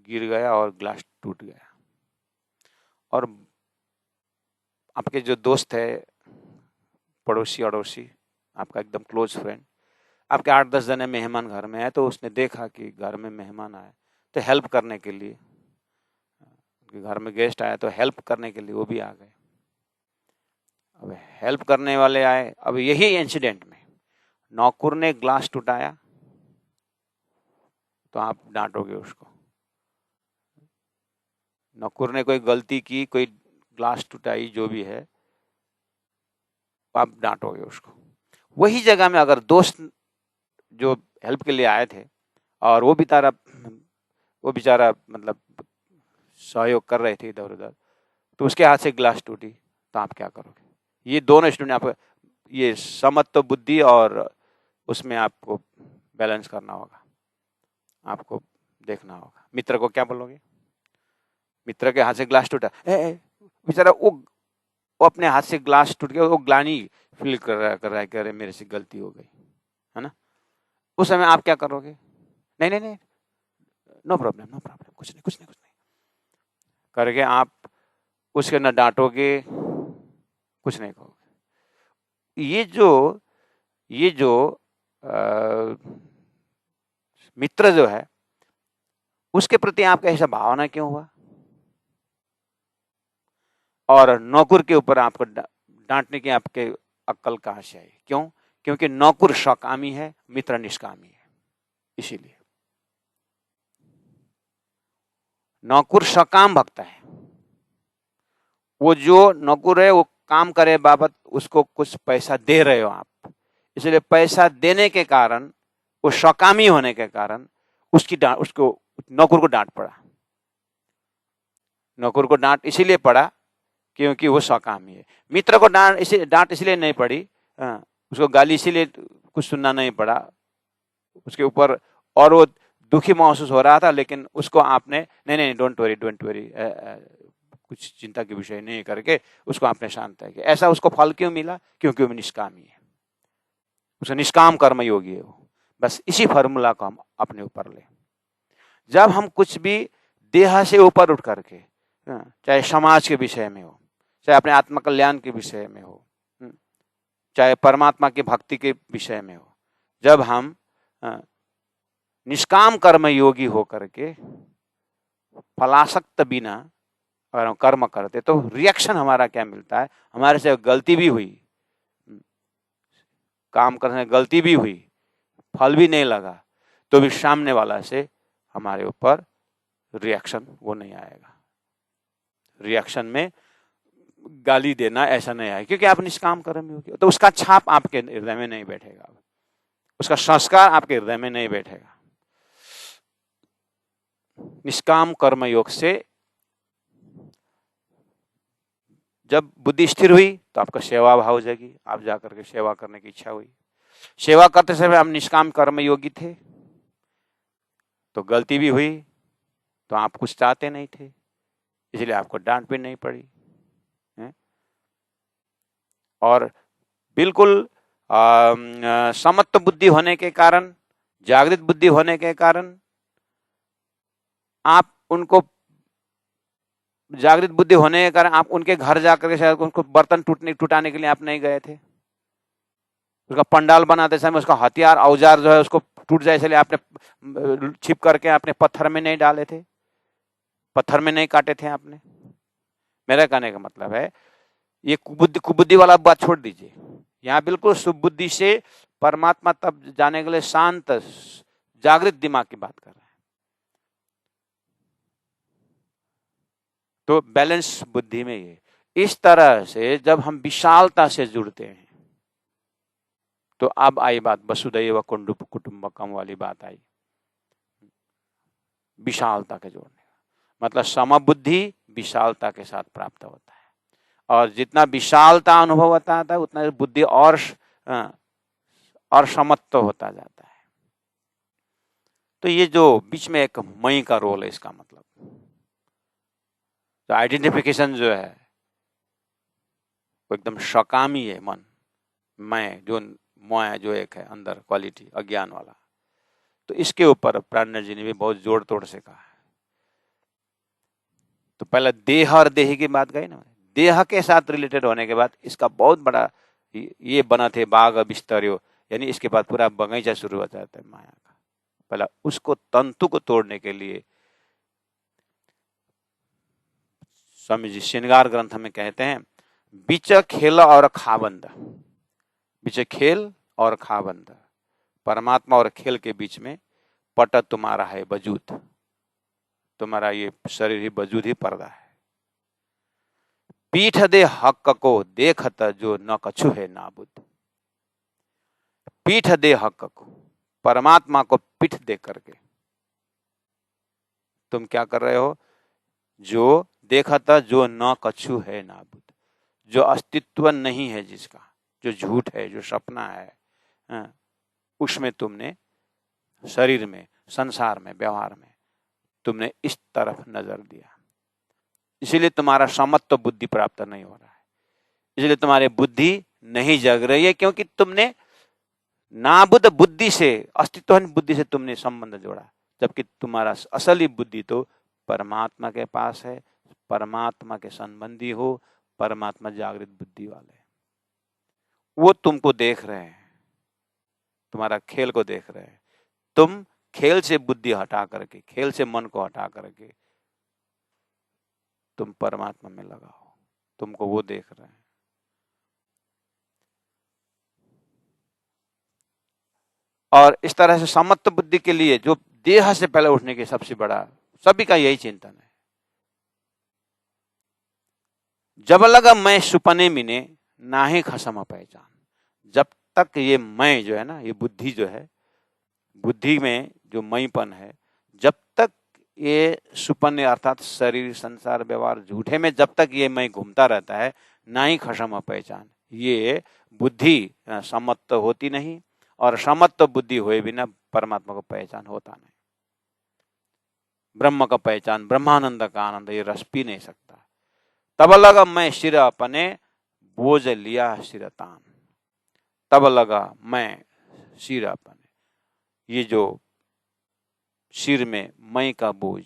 गिर गया और ग्लास टूट गया। और आपके जो दोस्त है, पड़ोसी अड़ोसी, आपका एकदम क्लोज फ्रेंड, आपके 8-10 जने मेहमान घर में आए, तो उसने देखा कि घर में मेहमान आए, तो हेल्प करने के लिए, घर में गेस्ट आया तो हेल्प करने के लिए वो भी आ गए। अब हेल्प करने वाले आए, अब यही इंसिडेंट में नौकर ने ग्लास टुटाया तो आप डांटोगे उसको, नौकर ने कोई गलती की, कोई ग्लास टुटाई, जो भी है, आप डांटोगे उसको। वही जगह में अगर दोस्त जो हेल्प के लिए आए थे और वो बेचारा मतलब सहयोग कर रहे थे इधर उधर, तो उसके हाथ से ग्लास टूटी, तो आप क्या करोगे? ये दोनों स्टूडेंट, आप ये समत्व बुद्धि और उसमें आपको बैलेंस करना होगा, आपको देखना होगा। मित्र को क्या बोलोगे? मित्र के हाथ से ग्लास टूटा, बेचारा वो अपने हाथ से ग्लास टूट गया, वो ग्लानि फील कर रहा है कि अरे मेरे से गलती हो गई, है ना। उस समय आप क्या करोगे? नहीं, नो प्रॉब्लम, कुछ नहीं करके आप उसके न डांटोगे, कुछ नहीं कहोगे। ये जो मित्र जो है, उसके प्रति आपका ऐसा भावना क्यों हुआ? और नौकर के ऊपर आपको डांटने की आपके अक्ल कहां से आई? क्यों? क्योंकि नौकर सकामी है, मित्र निष्कामी है। इसीलिए नौकर सकाम भक्त है, वो जो नौकर है वो काम करे बाबत उसको कुछ पैसा दे रहे हो आप, इसलिए पैसा देने के कारण, वो सकामी होने के कारण उसको नौकर को डांट पड़ा। नौकर को डांट इसीलिए पड़ा क्योंकि वो सकामी है। मित्र को डांट इसलिए नहीं पड़ी, उसको गाली इसीलिए कुछ सुनना नहीं पड़ा उसके ऊपर, और वो दुखी महसूस हो रहा था, लेकिन उसको आपने नहीं, डोंट वरी, कुछ चिंता के विषय नहीं करके उसको आपने शांत किया। ऐसा उसको फल क्यों मिला? क्योंकि वो निष्कामी है, उसे निष्काम कर्म योगी है वो। बस इसी फॉर्मूला को हम अपने ऊपर ले। जब हम कुछ भी देह से ऊपर उठ करके, चाहे समाज के विषय में हो, चाहे अपने आत्मकल्याण के विषय में हो, चाहे परमात्मा की भक्ति के विषय में हो, जब हम निष्काम कर्म योगी होकर के फलासक्त बिना अगर हम कर्म करते तो रिएक्शन हमारा क्या मिलता है, हमारे से गलती भी हुई, काम करने में गलती भी हुई, फल भी नहीं लगा, तो भी सामने वाला से हमारे ऊपर रिएक्शन वो नहीं आएगा। रिएक्शन में गाली देना ऐसा नहीं आएगा, क्योंकि आप निष्काम कर्म योगी हो, तो उसका छाप आपके हृदय में नहीं बैठेगा, उसका संस्कार आपके हृदय में नहीं बैठेगा। निष्काम कर्म योग से जब बुद्धि स्थिर हुई तो आपका सेवा भाव जगी, आप जाकर के सेवा करने की इच्छा हुई। सेवा करते समय आप निष्काम कर्म योगी थे, तो गलती भी हुई तो आप कुछ चाहते नहीं थे, इसलिए आपको डांट भी नहीं पड़ी है? और बिल्कुल समत्व बुद्धि होने के कारण, जागृत बुद्धि होने के कारण आप उनको, जागृत बुद्धि होने के कारण आप उनके घर जाकर के शायद उनको बर्तन टूटाने के लिए आप नहीं गए थे, उसका पंडाल बनाते समय उसका हथियार औजार जो है उसको टूट जाए इसलिए आपने छिप करके आपने पत्थर में नहीं डाले थे, पत्थर में नहीं काटे थे आपने। मेरा कहने का मतलब है ये कुबुद्धि वाला बात छोड़ दीजिए, यहाँ बिल्कुल सुबुद्धि से परमात्मा तब जाने के लिए शांत जागृत दिमाग की बात कर रहे हैं। तो बैलेंस बुद्धि में ये, इस तरह से जब हम विशालता से जुड़ते हैं तो अब आई बात वसुदैव कुटुंबकम वाली बात आई, विशालता के जोड़ने का मतलब समबुद्धि विशालता के साथ प्राप्त होता है, और जितना विशालता अनुभव होता है उतना बुद्धि और समत्व होता जाता है। तो ये जो बीच में एक मई का रोल है, इसका मतलब तो आइडेंटिफिकेशन जो है वो एकदम सकामी है, मन मैं जो एक है अंदर क्वालिटी अज्ञान वाला, तो इसके ऊपर प्राणनाथ जी ने भी बहुत जोड़ तोड़ से कहा है। तो पहले देह और देही की बात कही ना, देह के साथ रिलेटेड होने के बाद इसका बहुत बड़ा ये बना थे बाग बिस्तरियो, यानी इसके बाद पूरा बगीचा शुरू हो जाता है माया का। पहला उसको तंतु को तोड़ने के लिए स्वामी जी श्रृंगार ग्रंथ में कहते हैं बीच खेल और खाबंद, बीच खेल और खाबंद, परमात्मा और खेल के बीच में पट तुम्हारा है वजूद, तुम्हारा ये शरीर ही वजूद ही पर्दा है। पीठ दे हक को देखत जो न कछु है नाबुद, पीठ दे हक को, परमात्मा को पीठ दे करके तुम क्या कर रहे हो, जो देखत जो न कछु है नाबुद, जो अस्तित्व नहीं है जिसका, जो झूठ है, जो सपना है, उसमें तुमने शरीर में, संसार में, व्यवहार में तुमने इस तरफ नजर दिया, इसीलिए तुम्हारा समत्व बुद्धि प्राप्त नहीं हो रहा है, इसलिए तुम्हारी बुद्धि नहीं जग रही है, क्योंकि तुमने नाबुद बुद्धि से, अस्तित्वहीन बुद्धि से तुमने संबंध जोड़ा, जबकि तुम्हारा असली बुद्धि तो परमात्मा के पास है, परमात्मा के संबंधी हो, परमात्मा जागृत बुद्धि वाले, वो तुमको देख रहे हैं, तुम्हारा खेल को देख रहे हैं। तुम खेल से बुद्धि हटा करके, खेल से मन को हटा करके तुम परमात्मा में लगाओ, तुमको वो देख रहे हैं। और इस तरह से समत्व बुद्धि के लिए जो देह से पहले उठने की सबसे बड़ा, सभी का यही चिंतन है, जब लगा मैं सुपने मिने नाहे खसम पहचान, जब तक ये मैं जो है ना, ये बुद्धि जो है, बुद्धि में जो मैंपन है, जब तक ये सुपने अर्थात शरीर, संसार, व्यवहार, झूठे में जब तक ये मैं घूमता रहता है, ना ही खसम पहचान, ये बुद्धि समत्व होती नहीं, और समत्व बुद्धि हुए बिना परमात्मा को पहचान होता नहीं। ब्रह्म का पहचान, ब्रह्मानंद का आनंद ये रस पी नहीं सकता। तब लगा मैं सिर अपने बोझ लिया सिर तान, तब लगा मैं सिर अपने, ये जो सिर में मैं का बोझ,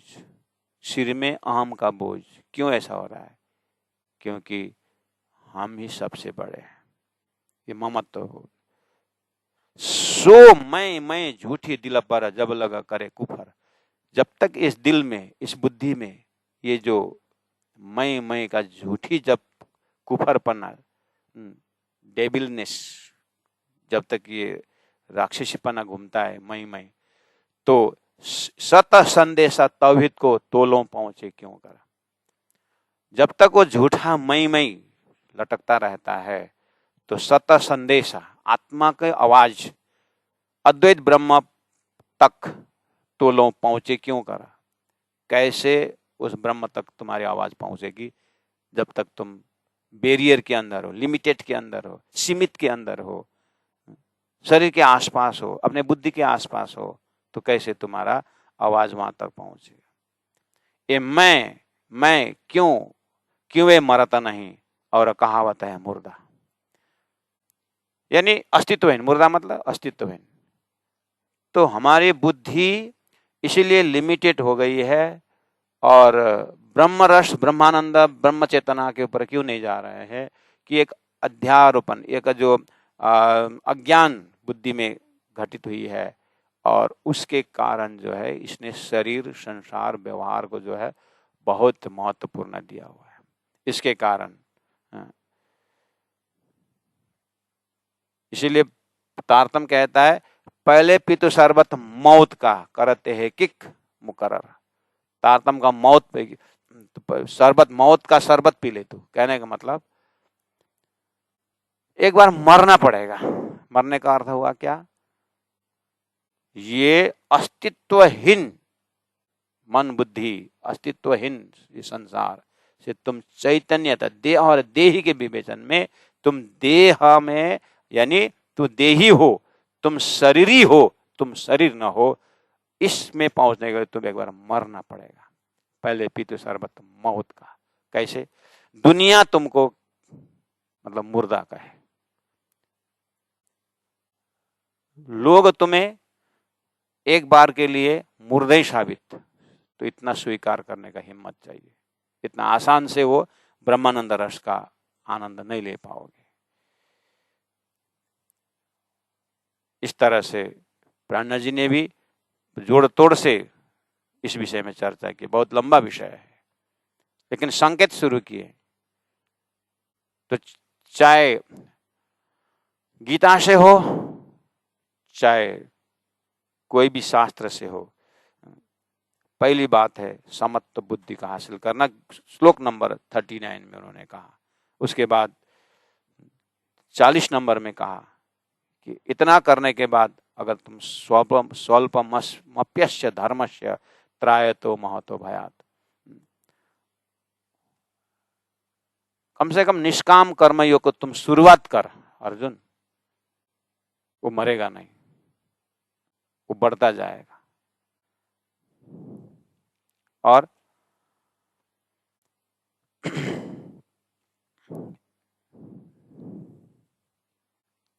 सिर में अहम का बोझ, क्यों ऐसा हो रहा है, क्योंकि हम ही सबसे बड़े हैं, ये ममत्व हो। सो मैं झूठी दिल पर जब लगा करे कुफर। जब तक इस दिल में, इस बुद्धि में ये जो मैं का झूठी जब कुफरपना, डेबिलनेस, जब तक ये राक्षसीपना घूमता है मैं, तो सत संदेशा तौहीद को तोलों पहुंचे क्यों कर। जब तक वो झूठा मैं लटकता रहता है तो सत संदेशा, आत्मा के आवाज, अद्वैत ब्रह्म तक तोलों पहुंचे क्यों कर। कैसे उस ब्रह्म तक तुम्हारी आवाज पहुंचेगी जब तक तुम बैरियर के अंदर हो, लिमिटेड के अंदर हो, सीमित के अंदर हो, शरीर के आसपास हो, अपने बुद्धि के आसपास हो, तो कैसे तुम्हारा आवाज वहां तक पहुंचेगा। ये मैं क्यों ये मरता नहीं, और कहावत है मुर्दा, यानी अस्तित्वहीन। मुर्दा मतलब अस्तित्वहीन। तो हमारी बुद्धि इसीलिए लिमिटेड हो गई है, और ब्रह्म रस, ब्रह्मानंद, ब्रह्म चेतना के ऊपर क्यों नहीं जा रहे हैं कि एक अध्यारोपण, एक जो अज्ञान बुद्धि में घटित हुई है, और उसके कारण जो है इसने शरीर, संसार, व्यवहार को जो है बहुत महत्वपूर्ण दिया हुआ है। इसके कारण इसीलिए तारतम कहता है, पहले पितु शरबत मौत का करते हैं किक मुकर्रर। तारतम का मौत पे शरबत, मौत का शरबत पी ले तू। कहने का मतलब एक बार मरना पड़ेगा। मरने का अर्थ हुआ क्या, ये अस्तित्वहीन मन बुद्धि, अस्तित्वहीन ये संसार से तुम चैतन्यता, देह और देही के विवेचन में तुम देह में, यानी तू देही हो, तुम शरीरी हो, तुम शरीर न हो, इसमें पहुंचने के लिए तुम्हें एक बार मरना पड़ेगा। पहले पीते शरबत मौत का। कैसे? दुनिया तुमको मतलब मुर्दा कहे, लोग तुम्हें एक बार के लिए मुर्दा ही साबित, तो इतना स्वीकार करने का हिम्मत चाहिए। इतना आसान से वो ब्रह्मानंद रस का आनंद नहीं ले पाओगे। इस तरह से प्राणा जी ने भी जोड़ तोड़ से इस विषय में चर्चा की। बहुत लंबा विषय है, लेकिन संकेत शुरू किए। तो चाहे गीता से हो, चाहे कोई भी शास्त्र से हो, पहली बात है समत्व बुद्धि का हासिल करना। श्लोक नंबर 39 में उन्होंने कहा। उसके बाद 40 नंबर में कहा कि इतना करने के बाद अगर तुम स्वल्पमप्यस्य धर्मस्य त्रायतो महतो भयात, कम से कम निष्काम कर्मयोग को तुम शुरुआत कर अर्जुन, वो मरेगा नहीं, वो बढ़ता जाएगा। और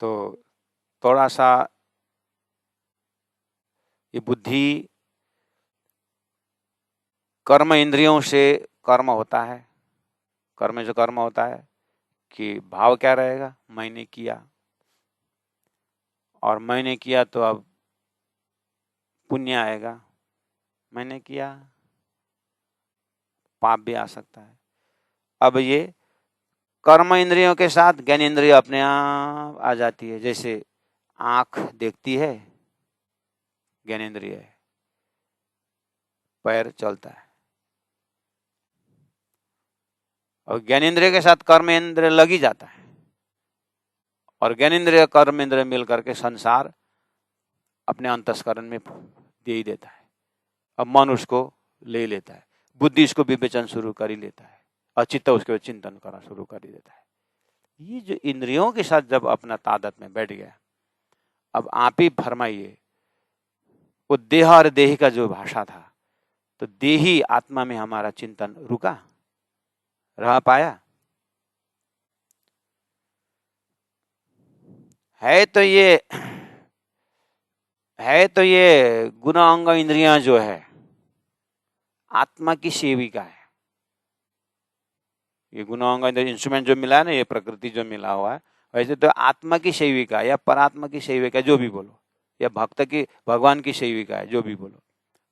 तो थोड़ा सा ये बुद्धि, कर्म इंद्रियों से कर्म होता है। कर्म जो कर्म होता है कि भाव क्या रहेगा, मैंने किया, और मैंने किया तो अब पुण्य आएगा, मैंने किया, पाप भी आ सकता है। अब ये कर्म इंद्रियों के साथ ज्ञान इंद्रिय अपने आप आ जाती है। जैसे आंख देखती है, ज्ञान इंद्रिय है, पैर चलता है, और ज्ञान इंद्रिय के साथ कर्म इंद्रिय लग ही जाता है, और ज्ञान इंद्रिय कर्म इंद्रिय मिलकर के संसार अपने अंतस्करण में दे ही देता है। अब मन उसको ले लेता है, बुद्धि इसको विवेचन शुरू कर ही लेता है, और चित्त उसके चिंतन करना शुरू कर ही देता है। ये जो इंद्रियों के साथ जब अपना तादाद में बैठ गया, अब आप ही फरमाइए, वो देह और देही का जो भाषा था, तो देही आत्मा में हमारा चिंतन रुका, रह पाया? है तो ये गुण अंग इंद्रियां जो है आत्मा की सेविका है। ये गुण अंग इंस्ट्रूमेंट जो मिला है ना, ये प्रकृति जो मिला हुआ है, वैसे तो आत्मा की सेविका या परात्मा की सेविका, जो भी बोलो, या भक्त की भगवान की सेविका है, जो भी बोलो,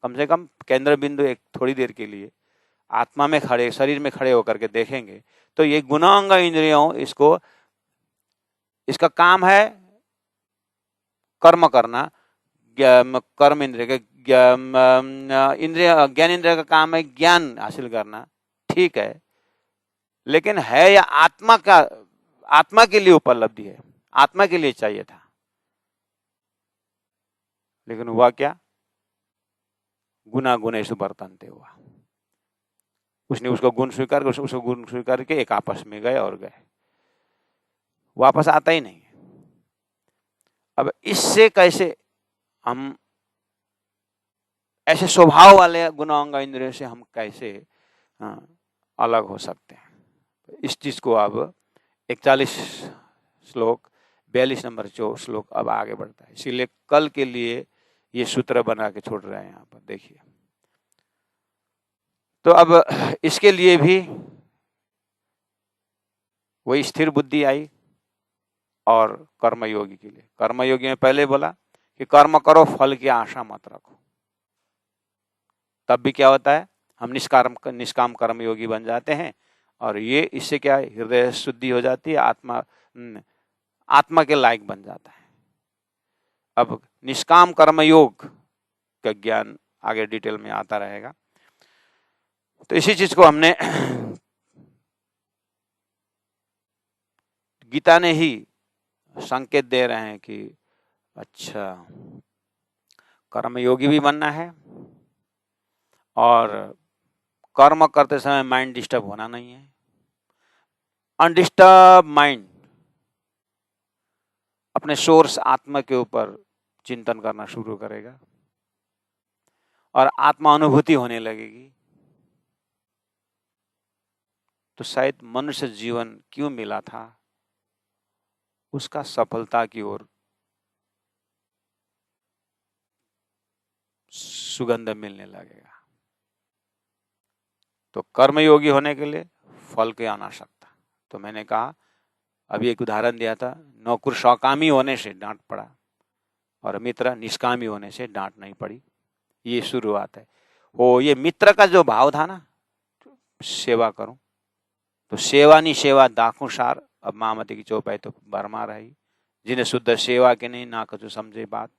कम से कम केंद्र बिंदु एक थोड़ी देर के लिए आत्मा में खड़े, शरीर में खड़े होकर के देखेंगे तो ये गुणांग इंद्रियों, इसका काम है कर्म करना। कर्म इंद्रिय का इंद्रिय, ज्ञान इंद्रिय का काम है ज्ञान हासिल करना, ठीक है, लेकिन है या आत्मा के लिए उपलब्धि है, आत्मा के लिए चाहिए था, लेकिन हुआ क्या, गुना गुणेषु वर्तन्ते हुआ। उसने उसको गुण स्वीकार के एक आपस में गए और गए, वापस आता ही नहीं। अब इससे कैसे हम, ऐसे स्वभाव वाले गुणांग इंद्रियों से हम कैसे अलग हो सकते हैं? इस चीज को अब 41 श्लोक 42 नंबर जो श्लोक अब आगे बढ़ता है, इसीलिए कल के लिए ये सूत्र बना के छोड़ रहे हैं यहाँ पर, देखिए। तो अब इसके लिए भी वही स्थिर बुद्धि आई, और कर्मयोगी के लिए, कर्मयोगी में पहले बोला कि कर्म करो, फल की आशा मत रखो। तब भी क्या होता है, हम निष्काम कर्मयोगी बन जाते हैं, और ये इससे क्या है, हृदय शुद्धि हो जाती है, आत्मा के लायक बन जाता है। अब निष्काम कर्मयोग का ज्ञान आगे डिटेल में आता रहेगा। तो इसी चीज को हमने गीता ने ही संकेत दे रहे हैं कि अच्छा, कर्मयोगी भी बनना है, और कर्म करते समय माइंड डिस्टर्ब होना नहीं है। अनडिस्टर्ब माइंड अपने सोर्स आत्मा के ऊपर चिंतन करना शुरू करेगा, और आत्मा अनुभूति होने लगेगी। तो शायद मनुष्य जीवन क्यों मिला था, उसका सफलता की ओर सुगंध मिलने लगेगा। तो कर्मयोगी होने के लिए फल की अनासक्ता। तो मैंने कहा, अभी एक उदाहरण दिया था, नौकर सौकामी होने से डांट पड़ा, और मित्र निष्कामी होने से डांट नहीं पड़ी। ये शुरुआत है। ये मित्र का जो भाव था ना, सेवा करूं, तो सेवा नहीं सेवा दाखों सार, अब मामती की चौपाई तो बरमा रही, जिन्हें शुद्ध सेवा के नहीं ना कछु समझे बात,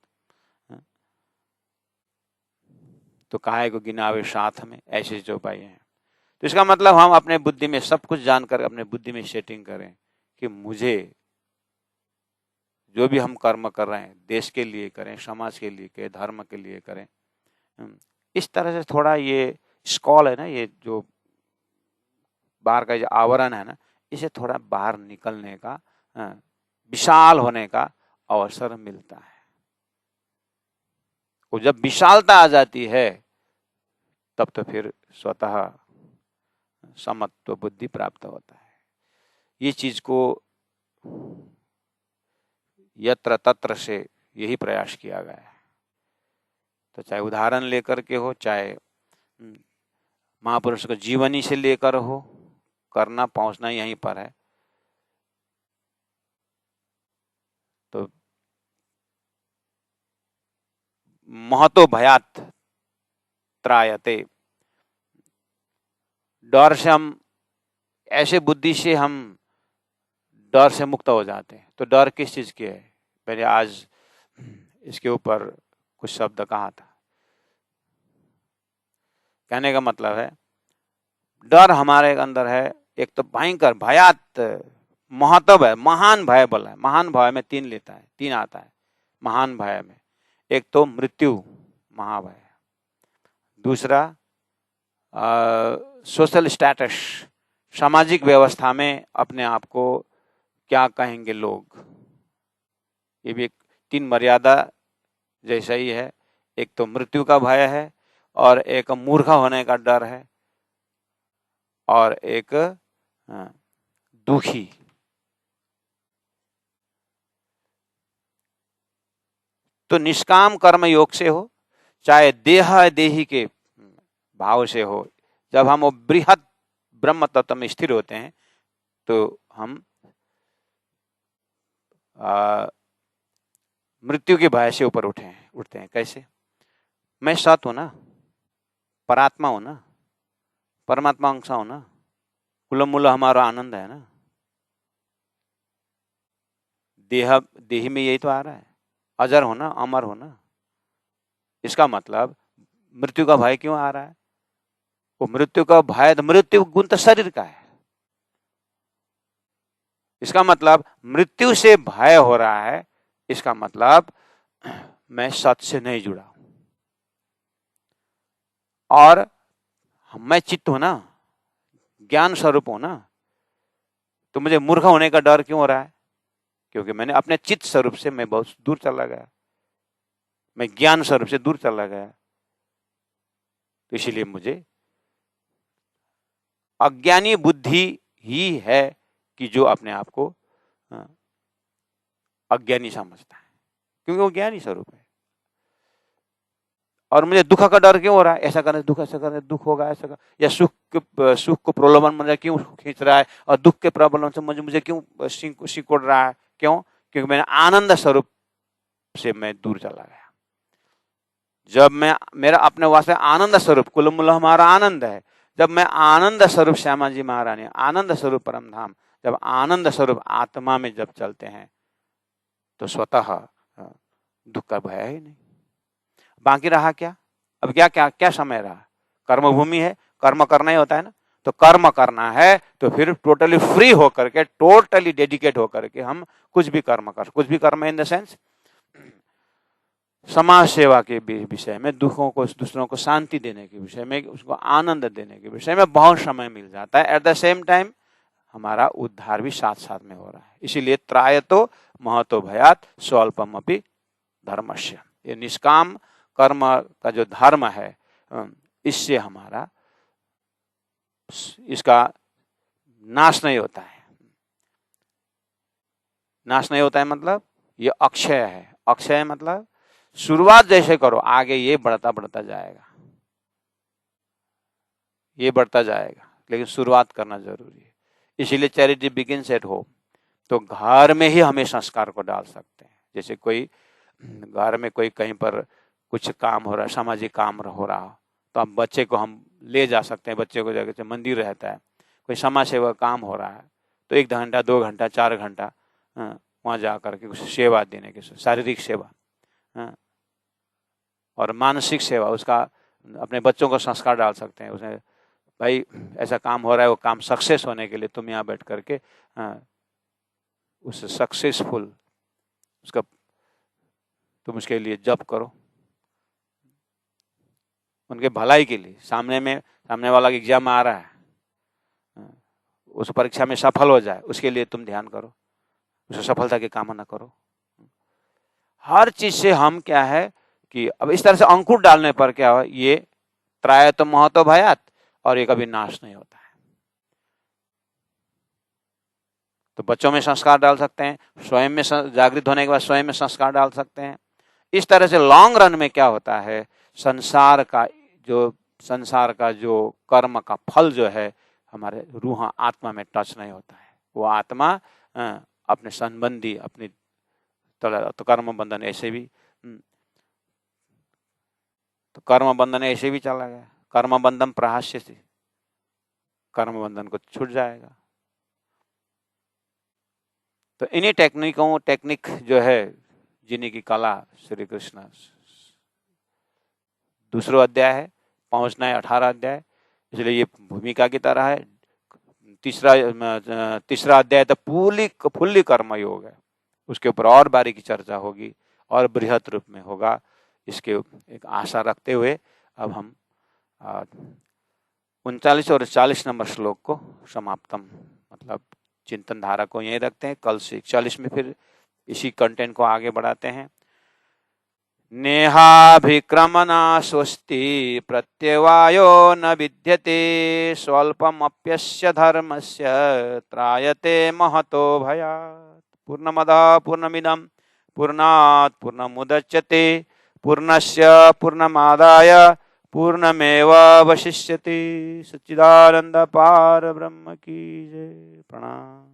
तो काहे को गिनावे साथ में, ऐसे चौपाई है। तो इसका मतलब हम अपने बुद्धि में सब कुछ जानकर अपने बुद्धि में सेटिंग करें कि मुझे जो भी हम कर्म कर रहे हैं देश के लिए करें, समाज के लिए करें, धर्म के लिए करें। इस तरह से थोड़ा ये स्कॉल है ना, ये जो बाहर का जो आवरण है ना, इसे थोड़ा बाहर निकलने का, विशाल होने का अवसर मिलता है। और जब विशालता आ जाती है तब तो फिर स्वतः समत्व बुद्धि प्राप्त होता है। ये चीज को यत्र तत्र से यही प्रयास किया गया है। तो चाहे उदाहरण लेकर के हो, चाहे महापुरुष को जीवनी से लेकर हो, करना पहुंचना यहीं पर है। तो महतो भयात त्रायते, डर से हम, ऐसे बुद्धि से हम डर से मुक्त हो जाते हैं। तो डर किस चीज की है, मैंने आज इसके ऊपर कुछ शब्द कहा था। कहने का मतलब है, डर हमारे अंदर है, एक तो भयंकर भयात, महत्व है, महान भय बोला है। महान भय में तीन आता है महान भय में। एक तो मृत्यु महाभय, दूसरा सोशल स्टेटस, सामाजिक व्यवस्था में अपने आप को क्या कहेंगे लोग, ये भी एक तीन मर्यादा जैसा ही है। एक तो मृत्यु का भय है, और एक मूर्ख होने का डर है, और एक दुखी। तो निष्काम कर्म योग से हो, चाहे देह देही के भाव से हो, जब हम वो बृहत ब्रह्म तत्व में स्थिर होते हैं तो हम मृत्यु के भय से ऊपर उठते हैं। कैसे? मैं सत हूं ना, परात्मा हूं ना, परमात्मा अंश हूं ना, कुल मूल हमारा आनंद है ना। देह में यही तो आ रहा है, अजर होना, अमर होना। इसका मतलब मृत्यु का भय क्यों आ रहा है? वो मृत्यु का भय, मृत्यु गुण तो शरीर का है। इसका मतलब मृत्यु से भय हो रहा है, इसका मतलब मैं सत से नहीं जुड़ा और मैं चित्त हूं ना, ज्ञान स्वरूप हूं ना, तो मुझे मूर्ख होने का डर क्यों हो रहा है? क्योंकि मैंने अपने चित्त स्वरूप से मैं बहुत दूर चला गया, मैं ज्ञान स्वरूप से दूर चला गया। तो इसीलिए मुझे अज्ञानी बुद्धि ही है कि जो अपने आप को अज्ञानी समझता है, क्योंकि वो ज्ञानी स्वरूप है। और मुझे दुख का डर क्यों हो रहा है? ऐसा करने दुख, ऐसा करने दुख होगा, ऐसा कर, या सुख को प्रलोभन मुझे क्यों खींच रहा है, और दुख के प्रलोभन से मुझे क्यों सिकोड़ रहा है? क्यों? क्योंकि मैंने आनंद स्वरूप से मैं दूर चला गया। जब मैं मेरा अपने वास्ते आनंद स्वरूप, कुल मूल हमारा आनंद है, जब मैं आनंद स्वरूप श्यामा जी महारानी, आनंद स्वरूप परम धाम, जब आनंद स्वरूप आत्मा में जब चलते हैं तो स्वतः दुख का भय ही नहीं। बाकी रहा क्या? अब क्या क्या क्या समय रहा? कर्मभूमि है, कर्म करना ही होता है ना। तो कर्म करना है तो फिर टोटली फ्री होकर के, टोटली डेडिकेट होकर के हम कुछ भी कर्म इन द सेंस समाज सेवा के विषय में, दुखों को, दूसरों को शांति देने के विषय में, उसको आनंद देने के विषय में बहुत समय मिल जाता है। एट द सेम टाइम हमारा उद्धार भी साथ साथ में हो रहा है। इसीलिए त्रायतो महतो भयात स्वल्पमपि धर्मस्य, ये निष्काम कर्म का जो धर्म है, इससे हमारा इसका नाश नहीं होता है। नाश नहीं होता है मतलब ये अक्षय है। अक्षय मतलब शुरुआत जैसे करो, आगे ये बढ़ता बढ़ता जाएगा, ये बढ़ता जाएगा, लेकिन शुरुआत करना जरूरी है। इसीलिए चैरिटी बिगिंस एट होम। तो घर में ही हमें संस्कार को डाल सकते हैं। जैसे कोई घर में कोई कहीं पर कुछ काम हो रहा है, सामाजिक काम हो रहा, तो अब बच्चे को हम ले जा सकते हैं। बच्चे को जगह मंदिर रहता है, कोई समाज सेवा काम हो रहा है, तो 1 घंटा 2 घंटा 4 घंटा वहाँ जा करके कुछ सेवा देने की, शारीरिक सेवा और मानसिक सेवा, उसका अपने बच्चों को संस्कार डाल सकते हैं। उसमें भाई ऐसा काम हो रहा है, वो काम सक्सेस होने के लिए तुम यहाँ बैठ करके उस सक्सेसफुल उसका तुम उसके लिए जप करो, उनके भलाई के लिए। सामने वाला एग्जाम आ रहा है, उस परीक्षा में सफल हो जाए, उसके लिए तुम ध्यान करो, उसे सफलता की कामना करो। हर चीज से हम क्या है कि अब इस तरह से अंकुर डालने पर क्या हो, ये त्रायतो महतो भयात, और ये कभी नाश नहीं होता है। तो बच्चों में संस्कार डाल सकते हैं, स्वयं में जागृत होने के बाद स्वयं में संस्कार डाल सकते हैं। इस तरह से लॉन्ग रन में क्या होता है, संसार का जो कर्म का फल जो है, हमारे रूह आत्मा में टच नहीं होता है। वो आत्मा अपने संबंधी, अपनी तो कर्म बंधन ऐसे भी चला गया। कर्म बंधन प्रहास्य से कर्म बंधन को छूट जाएगा। तो इन्हीं टेक्निक जो है जीने की कला, श्री कृष्ण दूसरा अध्याय है, पहुंचना है 18 अध्याय, इसलिए ये भूमिका की तरह है। तीसरा अध्याय तो फुल्ली कर्म योग है, उसके ऊपर और बारीकी चर्चा होगी और बृहत रूप में होगा। इसके एक आशा रखते हुए अब हम 39 और 40 नंबर श्लोक को समाप्तम, मतलब चिंतन धारा को यहीं रखते हैं। कल से 41 में फिर इसी कंटेंट को आगे बढ़ाते हैं। नेहाभिक्रमना स्वस्ति प्रत्यवायो न विद्यते स्वल्पमप्यस्य धर्मस्य त्रायते महतो भयात्। पूर्णमदः पूर्णमिदं पूर्णात् पूर्णमुदच्यते पूर्णस्य पूर्णमादाय पूर्णमेवावशिष्यते। सच्चिदानंद पार ब्रह्म की जय। प्रणाम।